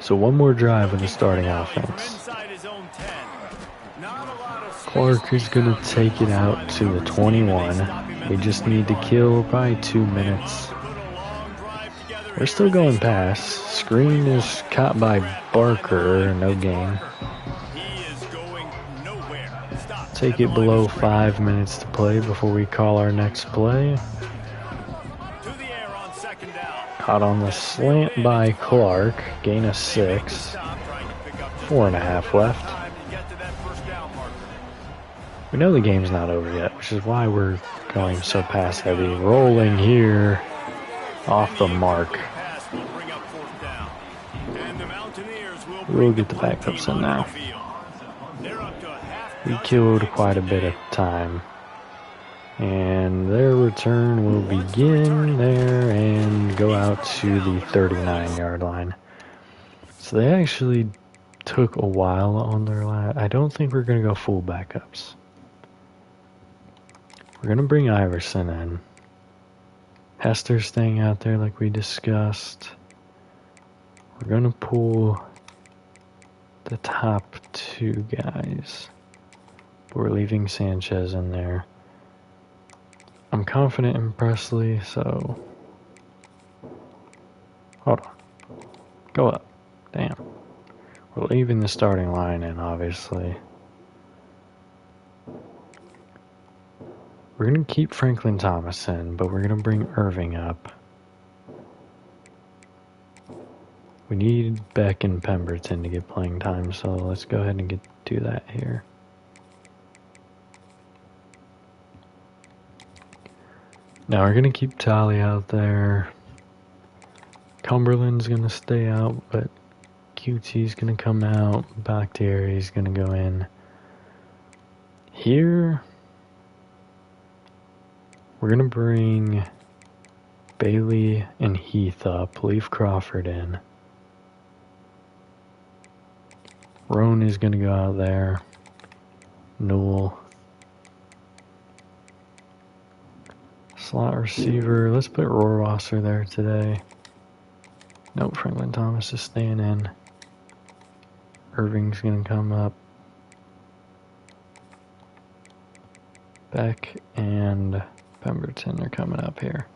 So one more drive in the starting offense. Clark is going to take it out to the 21. We just need to kill probably 2 minutes. We're still going past. Screen is caught by Barker. No gain. Take it below 5 minutes to play before we call our next play. Caught on the slant by Clark. Gain of 6. 4.5 left. We know the game's not over yet, which is why we're going so pass heavy. Rolling here. Off the mark. We'll get the backups in now. We killed quite a bit of time. And their return will begin there and go out to the 39-yard line. So they actually took a while on their line. I don't think we're going to go full backups. We're going to bring Iverson in. Hester's staying out there like we discussed. We're going to pull the top 2 guys. We're leaving Sanchez in there. I'm confident in Presley, so... Hold on. Go up. Damn. We're leaving the starting line in, obviously. We're going to keep Franklin Thomas in, but we're going to bring Irving up. We need Beck and Pemberton to get playing time, so let's go ahead and do that here. Now we're going to keep Tally out there. Cumberland's going to stay out, but QT's going to come out. Bakhtiari's going to go in. Here, we're going to bring Bailey and Heath up. Leave Crawford in. Roan is going to go out there. Newell. Slot receiver. Let's put Rohrwasser there today. Nope, Franklin Thomas is staying in. Irving's going to come up. Beck and Pemberton are coming up here.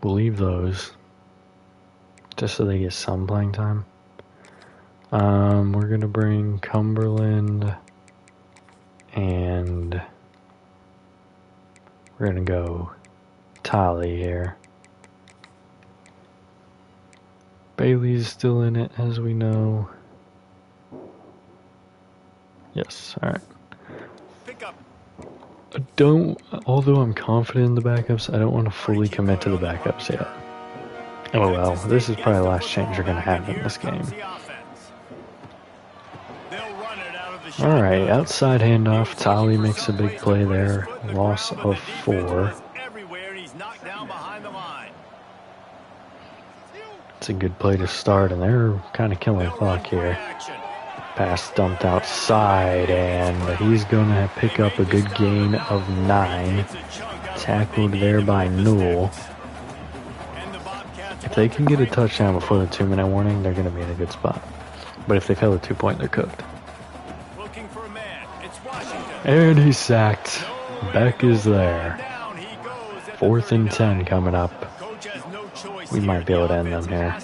We'll leave those just so they get some playing time. We're going to bring Cumberland and we're going to go Tally here. Bailey's still in it, as we know. Yes, alright. Although I'm confident in the backups, I don't want to fully commit to the backups yet. Oh well, this is probably the last change you're going to have in this game. Alright, outside handoff. Tally makes a big play there. Loss of 4. It's a good play to start, and they're kind of killing the clock here. Pass dumped outside, and he's going to pick up a good gain of 9. Tackled there by Newell. If they can get a touchdown before the 2-minute warning, they're going to be in a good spot. But if they fail the 2-point, they're cooked. And he's sacked. Beck is there. 4th and 10 coming up. We might be able to end them here.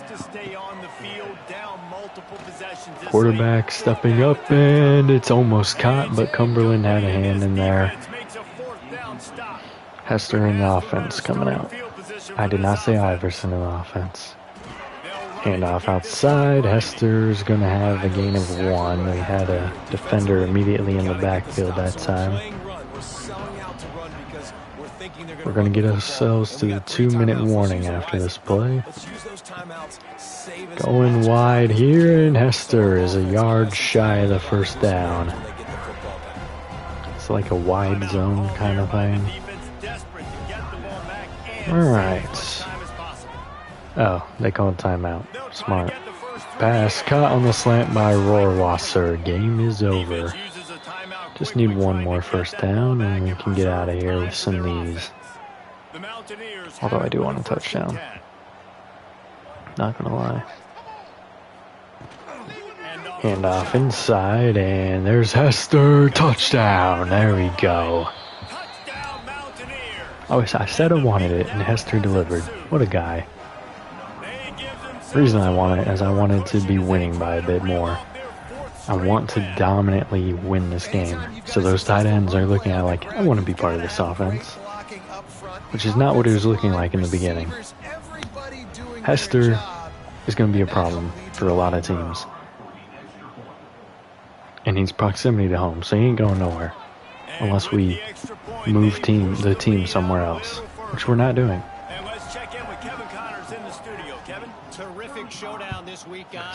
Quarterback stepping up, and it's almost caught, but Cumberland had a hand in there. Hester in the offense coming out. I did not say Iverson in the offense. Handoff outside. Hester's going to have a gain of 1. We had a defender immediately in the backfield that time. We're going to get ourselves to the 2-minute warning after this play. Going wide here, and Hester is a yard shy of the first down. It's like a wide zone kind of thing. Alright. Oh, they called timeout. Smart. Pass caught on the slant by Rohrwasser. Game is over. Just need one more first down and we can get out of here with some knees. Although I do want a touchdown. Not gonna lie. Hand off inside, and there's Hester. Touchdown. There we go. Oh, I said I wanted it, and Hester delivered. What a guy. The reason I want it is I wanted to be winning by a bit more. I want to dominantly win this game. So those tight ends are looking at like, I want to be part of this offense. Which is not what it was looking like in the beginning. Hester is going to be a problem for a lot of teams. And he's proximity to home, so he ain't going nowhere. Unless we move the team somewhere else. Which we're not doing.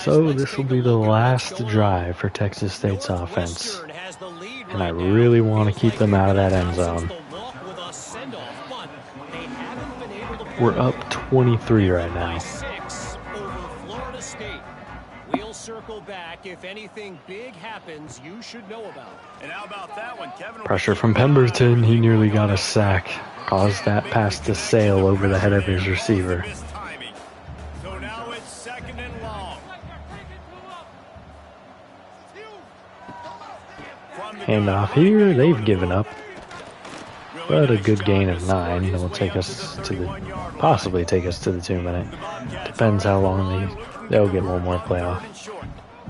So this will be the last drive for Texas State's offense. And I really want to keep them out of that end zone. We're up 23 right now. We'll circle back if anything big happens you should know about. And how about that one, Kevin? Pressure from Pemberton. He nearly got a sack. Caused that pass to sail over the head of his receiver. So now it's second and long. Handoff here. They've given up. But a good gain of 9 that will take us to possibly take us to the 2-minute. Depends how long they'll get one more playoff.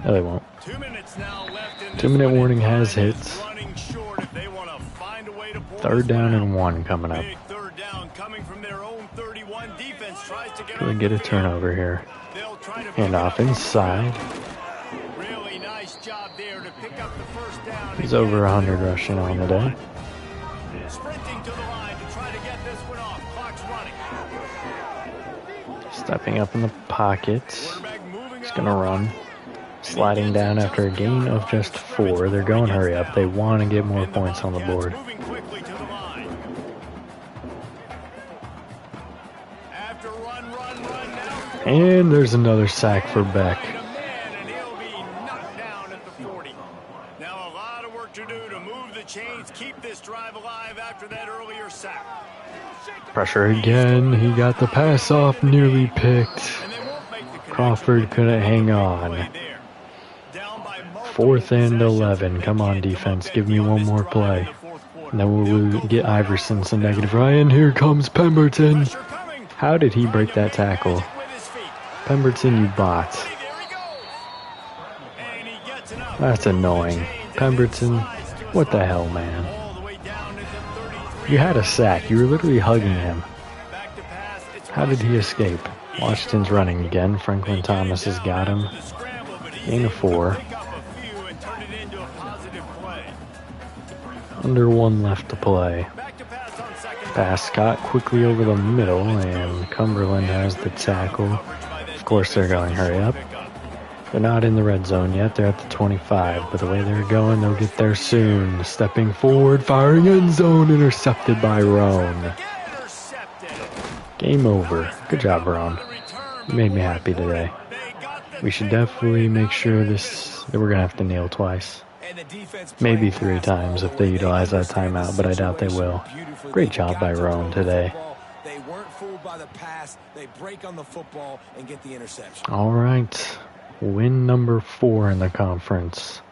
No, they won't. 2-minute warning has hit. 3rd down and 1 coming up. Could get a turnover here. Handoff inside. He's over 100 rushing on the day. Stepping up in the pocket. He's going to run. Sliding down after a gain of just 4. They're going hurry up. They want to get more points on the board. And there's another sack for Beck. Now a lot of work to do to move the chains, keep this drive alive after that earlier sack. Pressure again. He got the pass off, nearly picked. Crawford couldn't hang on. 4th and 11. Come on, defense. Give me one more play. And then we'll get Iverson some negative. Ryan, here comes Pemberton. How did he break that tackle? Pemberton, you bot. That's annoying. Pemberton, what the hell, man? You had a sack. You were literally hugging him. How did he escape? Washington's running again. Franklin Thomas has got him. Gain of 4. Under 1 left to play. Pass caught quickly over the middle, and Cumberland has the tackle. Of course, they're going hurry up. They're not in the red zone yet. They're at the 25, but the way they're going, they'll get there soon. Stepping forward, firing end zone, intercepted by Roan. Game over. Good job, Roan. You made me happy today. We should definitely make sure that we're going to have to kneel twice. Maybe 3 times if they utilize that timeout, but I doubt they will. Great job by Roan today. They weren't fooled by the pass. They break on the football and get the interception. All right. Win number 4 in the conference.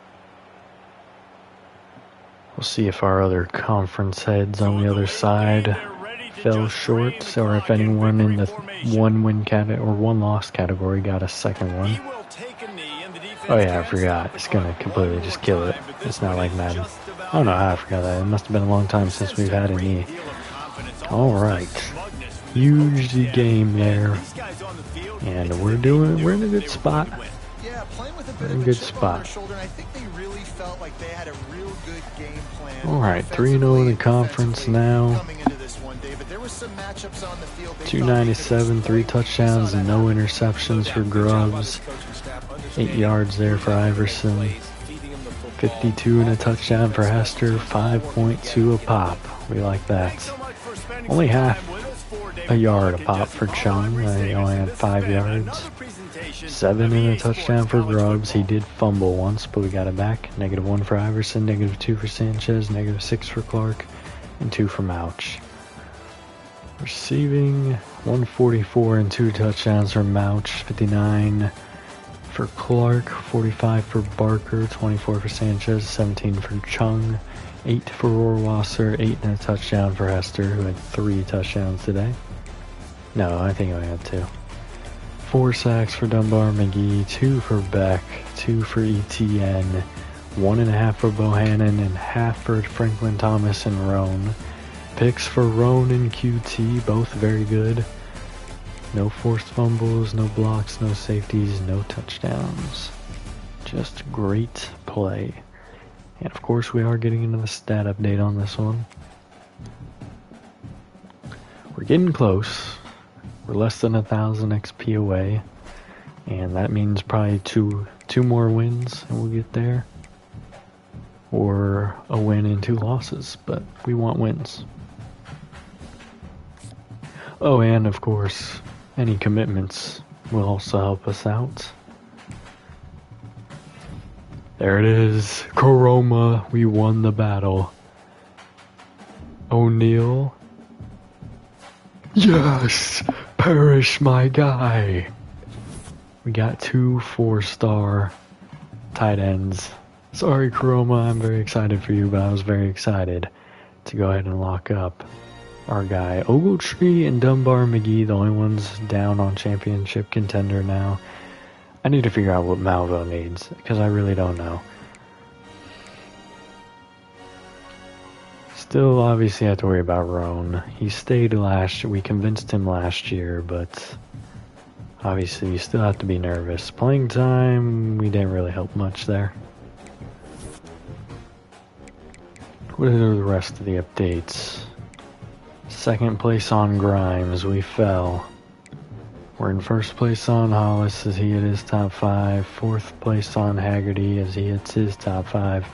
We'll see if our other conference heads on the other side fell short, or if anyone in the 1-win category or 1-loss category got a second one. Oh yeah, I forgot. It's gonna completely just kill it. It's not like Madden. I don't know how I forgot that. It must have been a long time since we've had a knee. Alright. Huge game there. And we're in a good spot. We're in a good spot. Alright, 3-0 in the conference now. 297, 3 touchdowns and no interceptions for Grubbs. 8 yards there for Iverson. 52 and a touchdown for Hester, 5.2 a pop. We like that. Only half a yard a pop for Chung. He only had 5 yards. 7 and a touchdown for Grubbs. He did fumble once, but we got it back. -1 for Iverson, -2 for Sanchez, -6 for Clark, and 2 for Mouch. Receiving 144 and 2 touchdowns for Mouch, 59 for Clark, 45 for Barker, 24 for Sanchez, 17 for Chung, 8 for Rohrwasser, 8 and a touchdown for Hester, who had 3 touchdowns today. No, I think I only had 2. 4 sacks for Dunbar McGee, 2 for Beck, 2 for ETN, 1.5 for Bohannon, and half for Franklin Thomas and Roan. Picks for Roan and QT, both very good. No forced fumbles, no blocks, no safeties, no touchdowns. Just great play. And of course we are getting into the stat update on this one. We're getting close. We're less than 1,000 XP away. And that means probably two more wins and we'll get there. Or a win and 2 losses, but we want wins. Oh, and of course, any commitments will also help us out. There it is. Koroma, we won the battle. O'Neal. Yes! Parrish, my guy! We got 2 4-star tight ends. Sorry, Koroma, I'm very excited for you, but I was very excited to go ahead and lock up our guy. Ogletree and Dunbar McGee, the only ones down on championship contender now. I need to figure out what Malvo needs, because I really don't know. Still obviously have to worry about Roan. He stayed last year. We convinced him last year, but obviously you still have to be nervous. Playing time, we didn't really help much there. What are the rest of the updates? 2nd place on Grimes, we fell. We're in 1st place on Hollis as he hit his top 5. 4th place on Haggerty as he hits his top 5.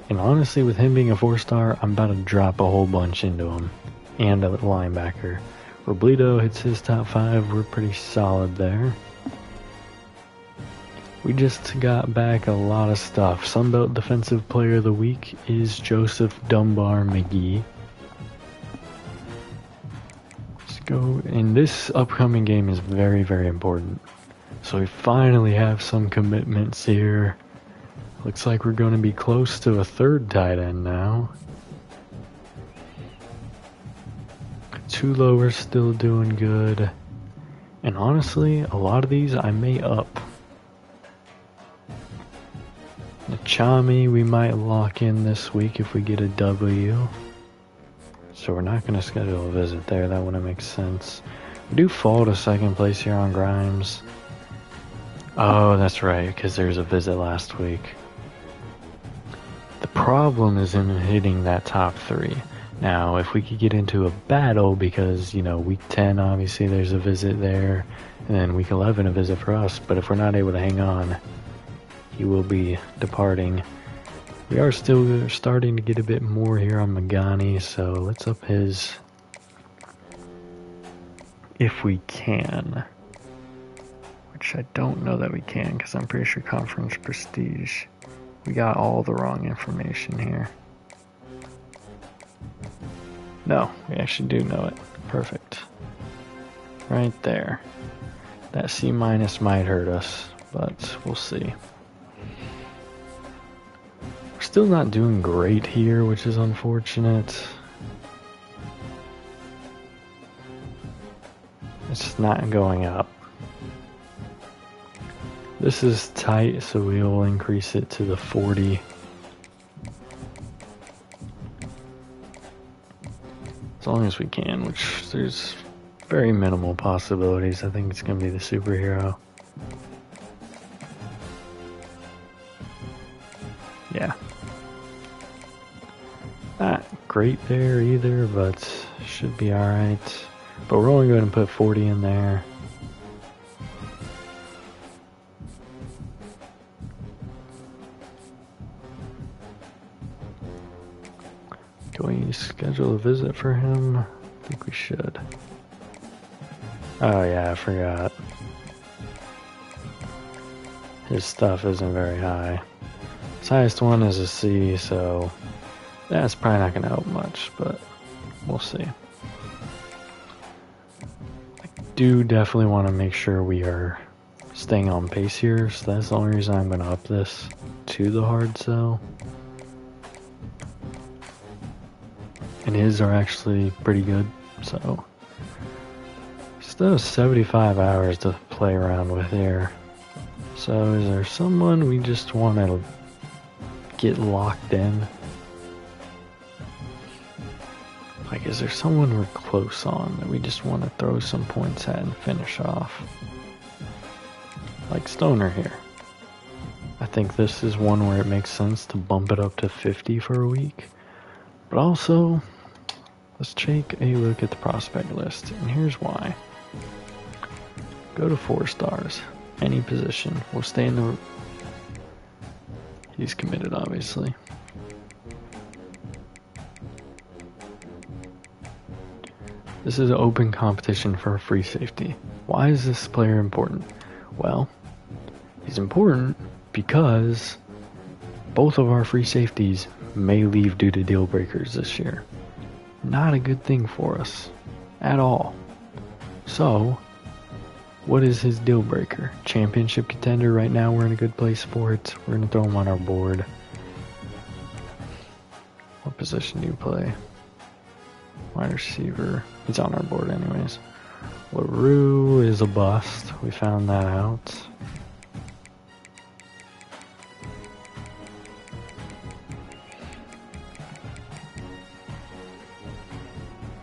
And honestly, with him being a 4-star, I'm about to drop a whole bunch into him. And a linebacker. Robledo hits his top 5. We're pretty solid there. We just got back a lot of stuff. Sunbelt Defensive Player of the Week is Joseph Dunbar McGee. Go, and this upcoming game is very, very important. So we finally have some commitments here. Looks like we're going to be close to a 3rd tight end now. Tulo are still doing good. And honestly, a lot of these I may up. Nachami we might lock in this week if we get a W. So we're not going to schedule a visit there. That wouldn't make sense. We do fall to 2nd place here on Grimes. Oh, that's right, because there's a visit last week. The problem is in hitting that top 3. Now, if we could get into a battle, because, you know, week 10, obviously, there's a visit there. And then week 11, a visit for us. But if we're not able to hang on, he will be departing. We are still starting to get a bit more here on Magani, so let's up his if we can. Which I don't know that we can, because I'm pretty sure Conference Prestige. We got all the wrong information here. No, we actually do know it. Perfect. Right there. That C- might hurt us, but we'll see. Still not doing great here, which is unfortunate. It's not going up. This is tight, so we will increase it to the 40. As long as we can, which there's very minimal possibilities. I think it's going to be the superhero. Yeah. Not great there either, but should be alright. But we're only going to put 40 in there. schedule a visit for him? I think we should. Oh yeah, I forgot. His stuff isn't very high. His highest one is a C, so that's probably not going to help much, but we'll see. I do definitely want to make sure we are staying on pace here, so that's the only reason I'm going to up this to the hard sell. And his are actually pretty good, so still 75 hours to play around with here. So is there someone we just want to get locked in? Like, is there someone we're close on that we just want to throw some points at and finish off? Like Stoner here. I think this is one where it makes sense to bump it up to 50 for a week. But also, let's take a look at the prospect list, and here's why. Go to 4 stars. Any position. We'll stay in the... He's committed, obviously. This is an open competition for a free safety. Why is this player important? Well, he's important because both of our free safeties may leave due to deal breakers this year. Not a good thing for us at all. So, what is his deal breaker? Championship contender. Right now we're in a good place for it. We're going to throw him on our board. What position do you play? Wide receiver. He's on our board anyways. LaRue is a bust. We found that out.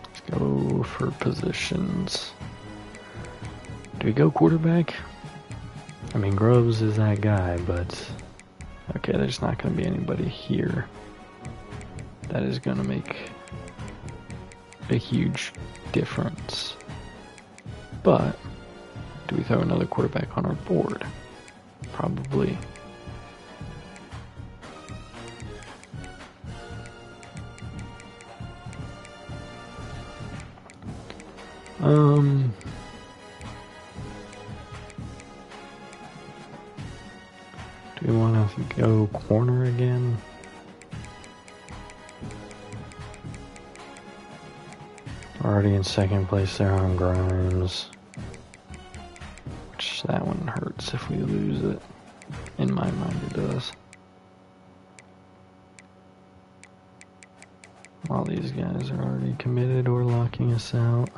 Let's go for positions. Do we go quarterback? I mean, Groves is that guy, but okay, there's not going to be anybody here that is going to make a huge difference. But do we throw another quarterback on our board? Probably. Do we want to go corner again? Already in second place there on Grimes. Which that one hurts if we lose it. In my mind it does. While these guys are already committed or locking us out.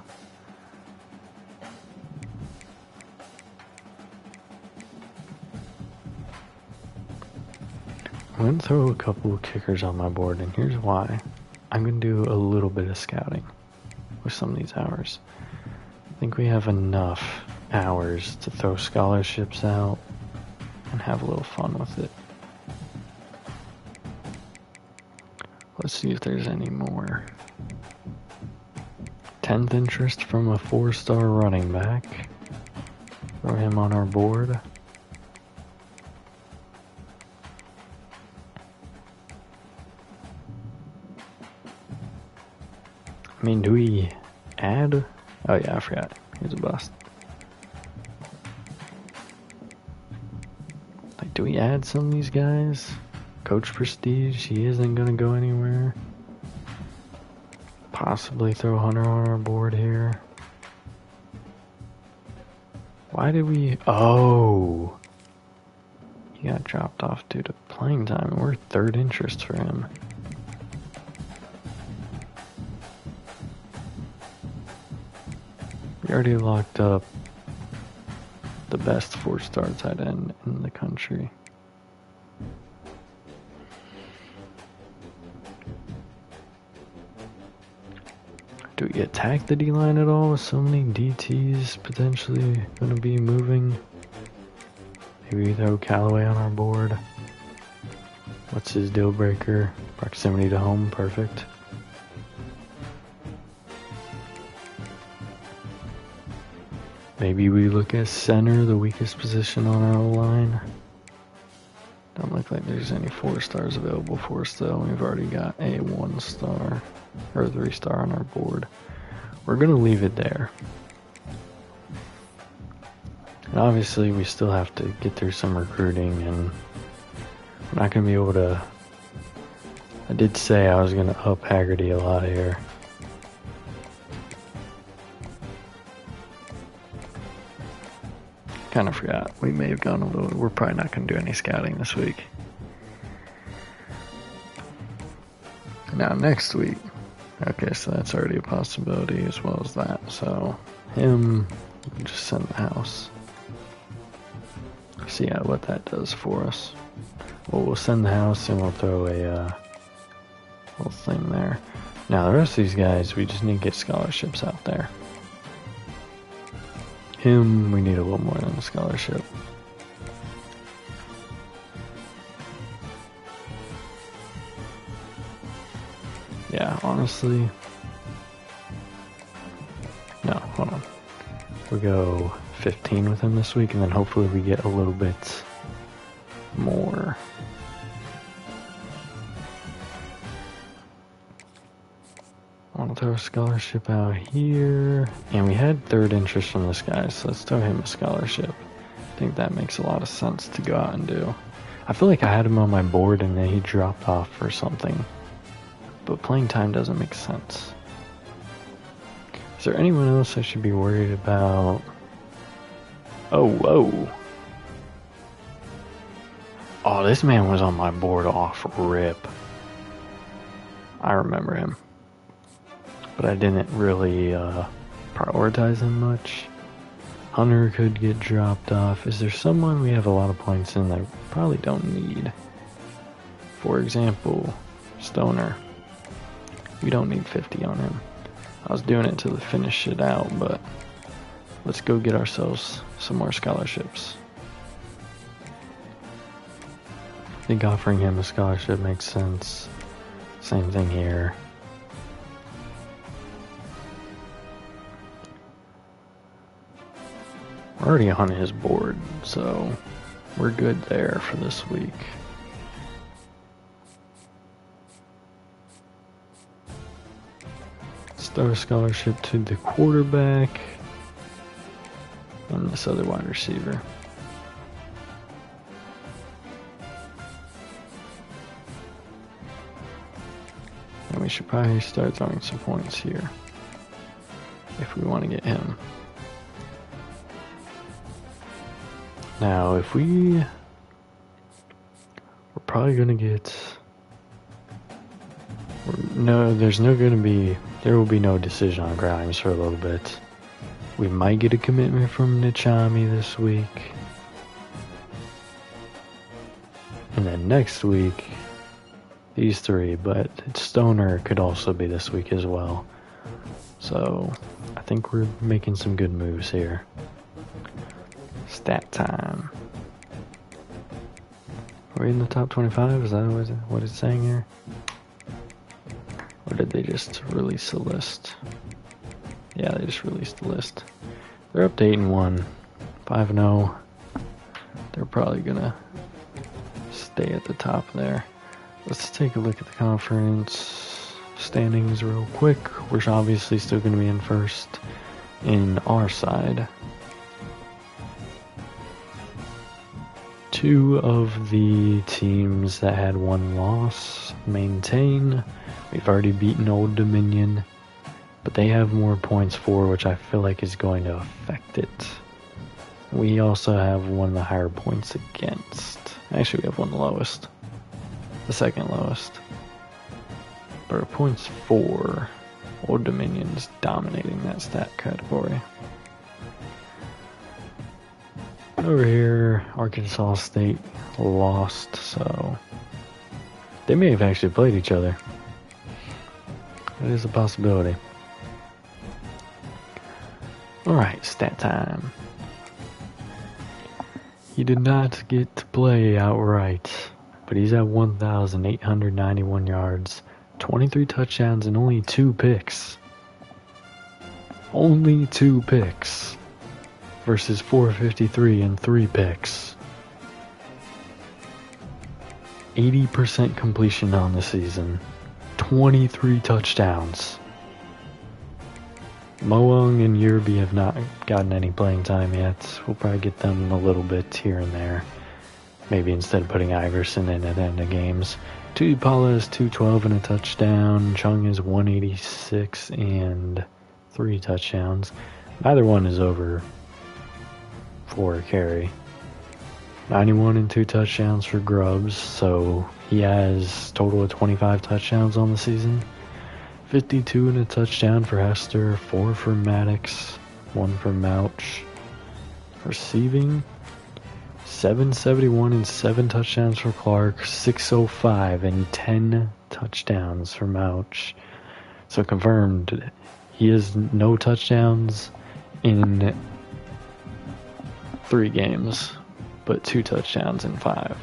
I'm going to throw a couple of kickers on my board, and here's why. I'm going to do a little bit of scouting with some of these hours. I think we have enough hours to throw scholarships out and have a little fun with it. Let's see if there's any more. 10th interest from a 4-star running back. Throw him on our board. I mean, do we add? Oh yeah, I forgot. Here's a bust. Like, do we add some of these guys? Coach Prestige, he isn't gonna go anywhere. Possibly throw Hunter on our board here. Why did we... Oh! He got dropped off due to playing time. We're 3rd interest for him. We already locked up the best 4-star tight end in the country. Do we attack the D-line at all with so many DTs potentially going to be moving? Maybe we throw Callaway on our board. What's his deal breaker? Proximity to home, perfect. Maybe we look at center, the weakest position on our line. Don't look like there's any 4 stars available for us though. We've already got a 1-star. or 3-star on our board. We're going to leave it there. And obviously we still have to get through some recruiting, and we're not going to be able to... I did say I was going to up Haggerty a lot here. Kind of forgot. We may have gone a little... We're probably not going to do any scouting this week. Now next week. Okay, so that's already a possibility as well as that. So him, just send the house. See what that does for us. Well, we'll send the house and we'll throw a little thing there. Now the rest of these guys, we just need to get scholarships out there. Him, we need a little more than a scholarship. Yeah, honestly. No, hold on. We go 15 with him this week, and then hopefully we get a little bit more. I want to throw a scholarship out here. And we had third interest from this guy, so let's throw him a scholarship. I think that makes a lot of sense to go out and do. I feel like I had him on my board and then he dropped off for something. But playing time doesn't make sense. Is there anyone else I should be worried about? Oh, whoa. Oh, this man was on my board off rip. I remember him. But I didn't really prioritize him much. Hunter could get dropped off. Is there someone we have a lot of points in that we probably don't need? For example, Stoner. We don't need 50 on him. I was doing it to finish it out, but let's go get ourselves some more scholarships. I think offering him a scholarship makes sense. Same thing here. We're already on his board, so we're good there for this week. Let's throw a scholarship to the quarterback and this other wide receiver. And we should probably start throwing some points here if we want to get him. Now, if we're probably gonna get, there will be no decision on Grimes for a little bit. We might get a commitment from Nichami this week. And then next week, these three, but Stoner could also be this week as well. So, I think we're making some good moves here. Stat time. Are we in the top 25? Is that what it's saying here? Or did they just release a list? Yeah, they just released the list. They're up to 8-1, 5-0. They're probably gonna stay at the top there. Let's take a look at the conference standings real quick. We're obviously still gonna be in first in our side. Two of the teams that had one loss maintain. We've already beaten Old Dominion, but they have more points for, which I feel like is going to affect it. We also have one of the higher points against. Actually, we have one of the lowest. The second lowest. But our points for, Old Dominion's dominating that stat category. Over here, Arkansas State lost, so they may have actually played each other. That is a possibility. Alright, stat time. He did not get to play outright, but he's at 1,891 yards, 23 touchdowns, and only 2 picks. Only 2 picks. Versus 453 and 3 picks. 80% completion on the season. 23 touchdowns. Moung and Yerby have not gotten any playing time yet. We'll probably get them a little bit here and there. Maybe instead of putting Iverson in at the end of games. Tuipala is 212 and a touchdown. Chung is 186 and 3 touchdowns. Neither one is over 4 carry. 91 and 2 touchdowns for Grubbs, so he has a total of 25 touchdowns on the season. 52 and a touchdown for Hester, 4 for Maddox, 1 for Mouch. Receiving, 771 and 7 touchdowns for Clark, 605 and 10 touchdowns for Mouch. So confirmed, he has no touchdowns in 3 games, but 2 touchdowns in 5.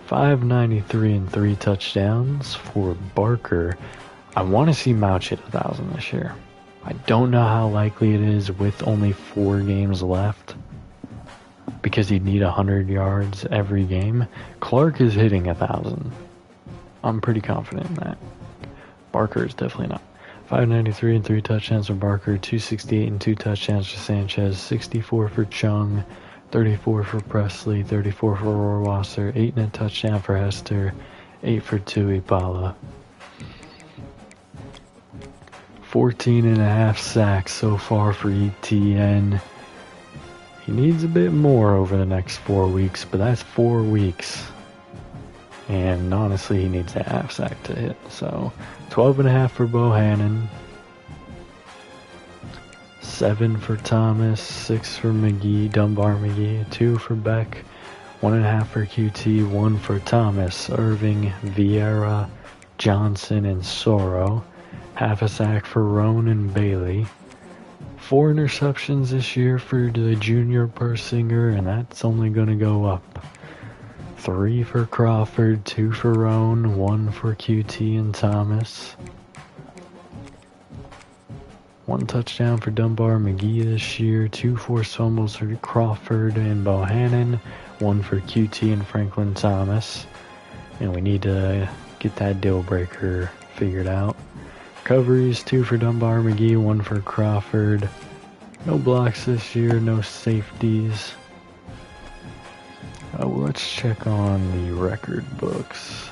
593 and 3 touchdowns for Barker. I want to see Mouch hit 1,000 this year. I don't know how likely it is with only 4 games left, because he'd need 100 yards every game. Clark is hitting 1,000. I'm pretty confident in that. Barker is definitely not. 593 and 3 touchdowns for Barker, 268 and 2 touchdowns for Sanchez, 64 for Chung, 34 for Presley, 34 for Rohrwasser, 8 and a touchdown for Hester, 8 for Tuipala. 14 and a half sacks so far for ETN. He needs a bit more over the next 4 weeks, but that's 4 weeks. And honestly, he needs a half sack to hit. So 12 and a half for Bohannon, 7 for Thomas, 6 for McGee, Dunbar McGee, 2 for Beck, 1.5 for QT, 1 for Thomas, Irving, Vieira, Johnson, and Soro. Half a sack for Roan and Bailey. 4 interceptions this year for the junior Persinger, and that's only going to go up. 3 for Crawford, 2 for Roan, 1 for QT and Thomas. 1 touchdown for Dunbar McGee this year, 2 forced fumbles for Crawford and Bohannon, 1 for QT and Franklin Thomas. And we need to get that deal breaker figured out. Recoveries, 2 for Dunbar McGee, 1 for Crawford. No blocks this year, no safeties. Let's check on the record books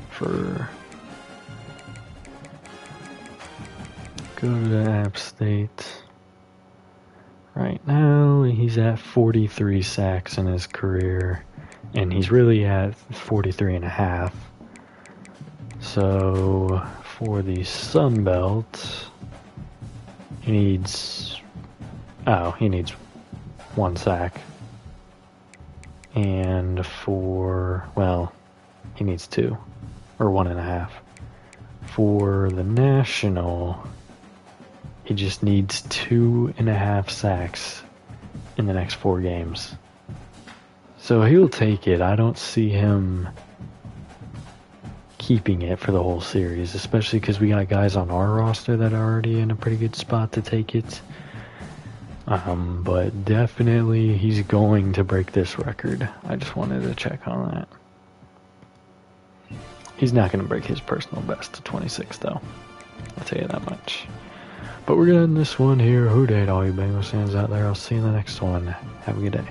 for... Go to the App State. Right now, he's at 43 sacks in his career, and he's really at 43 and a half. So, for the Sun Belt, he needs 1 sack. And he needs 2, or 1.5. For the National, he just needs 2.5 sacks in the next 4 games. So he'll take it. I don't see him keeping it for the whole series, especially because we got guys on our roster that are already in a pretty good spot to take it. But definitely he's going to break this record. I just wanted to check on that. He's not going to break his personal best to 26 though. I'll tell you that much. But we're going to end this one here. Who date all you Bengals fans out there? I'll see you in the next one. Have a good day.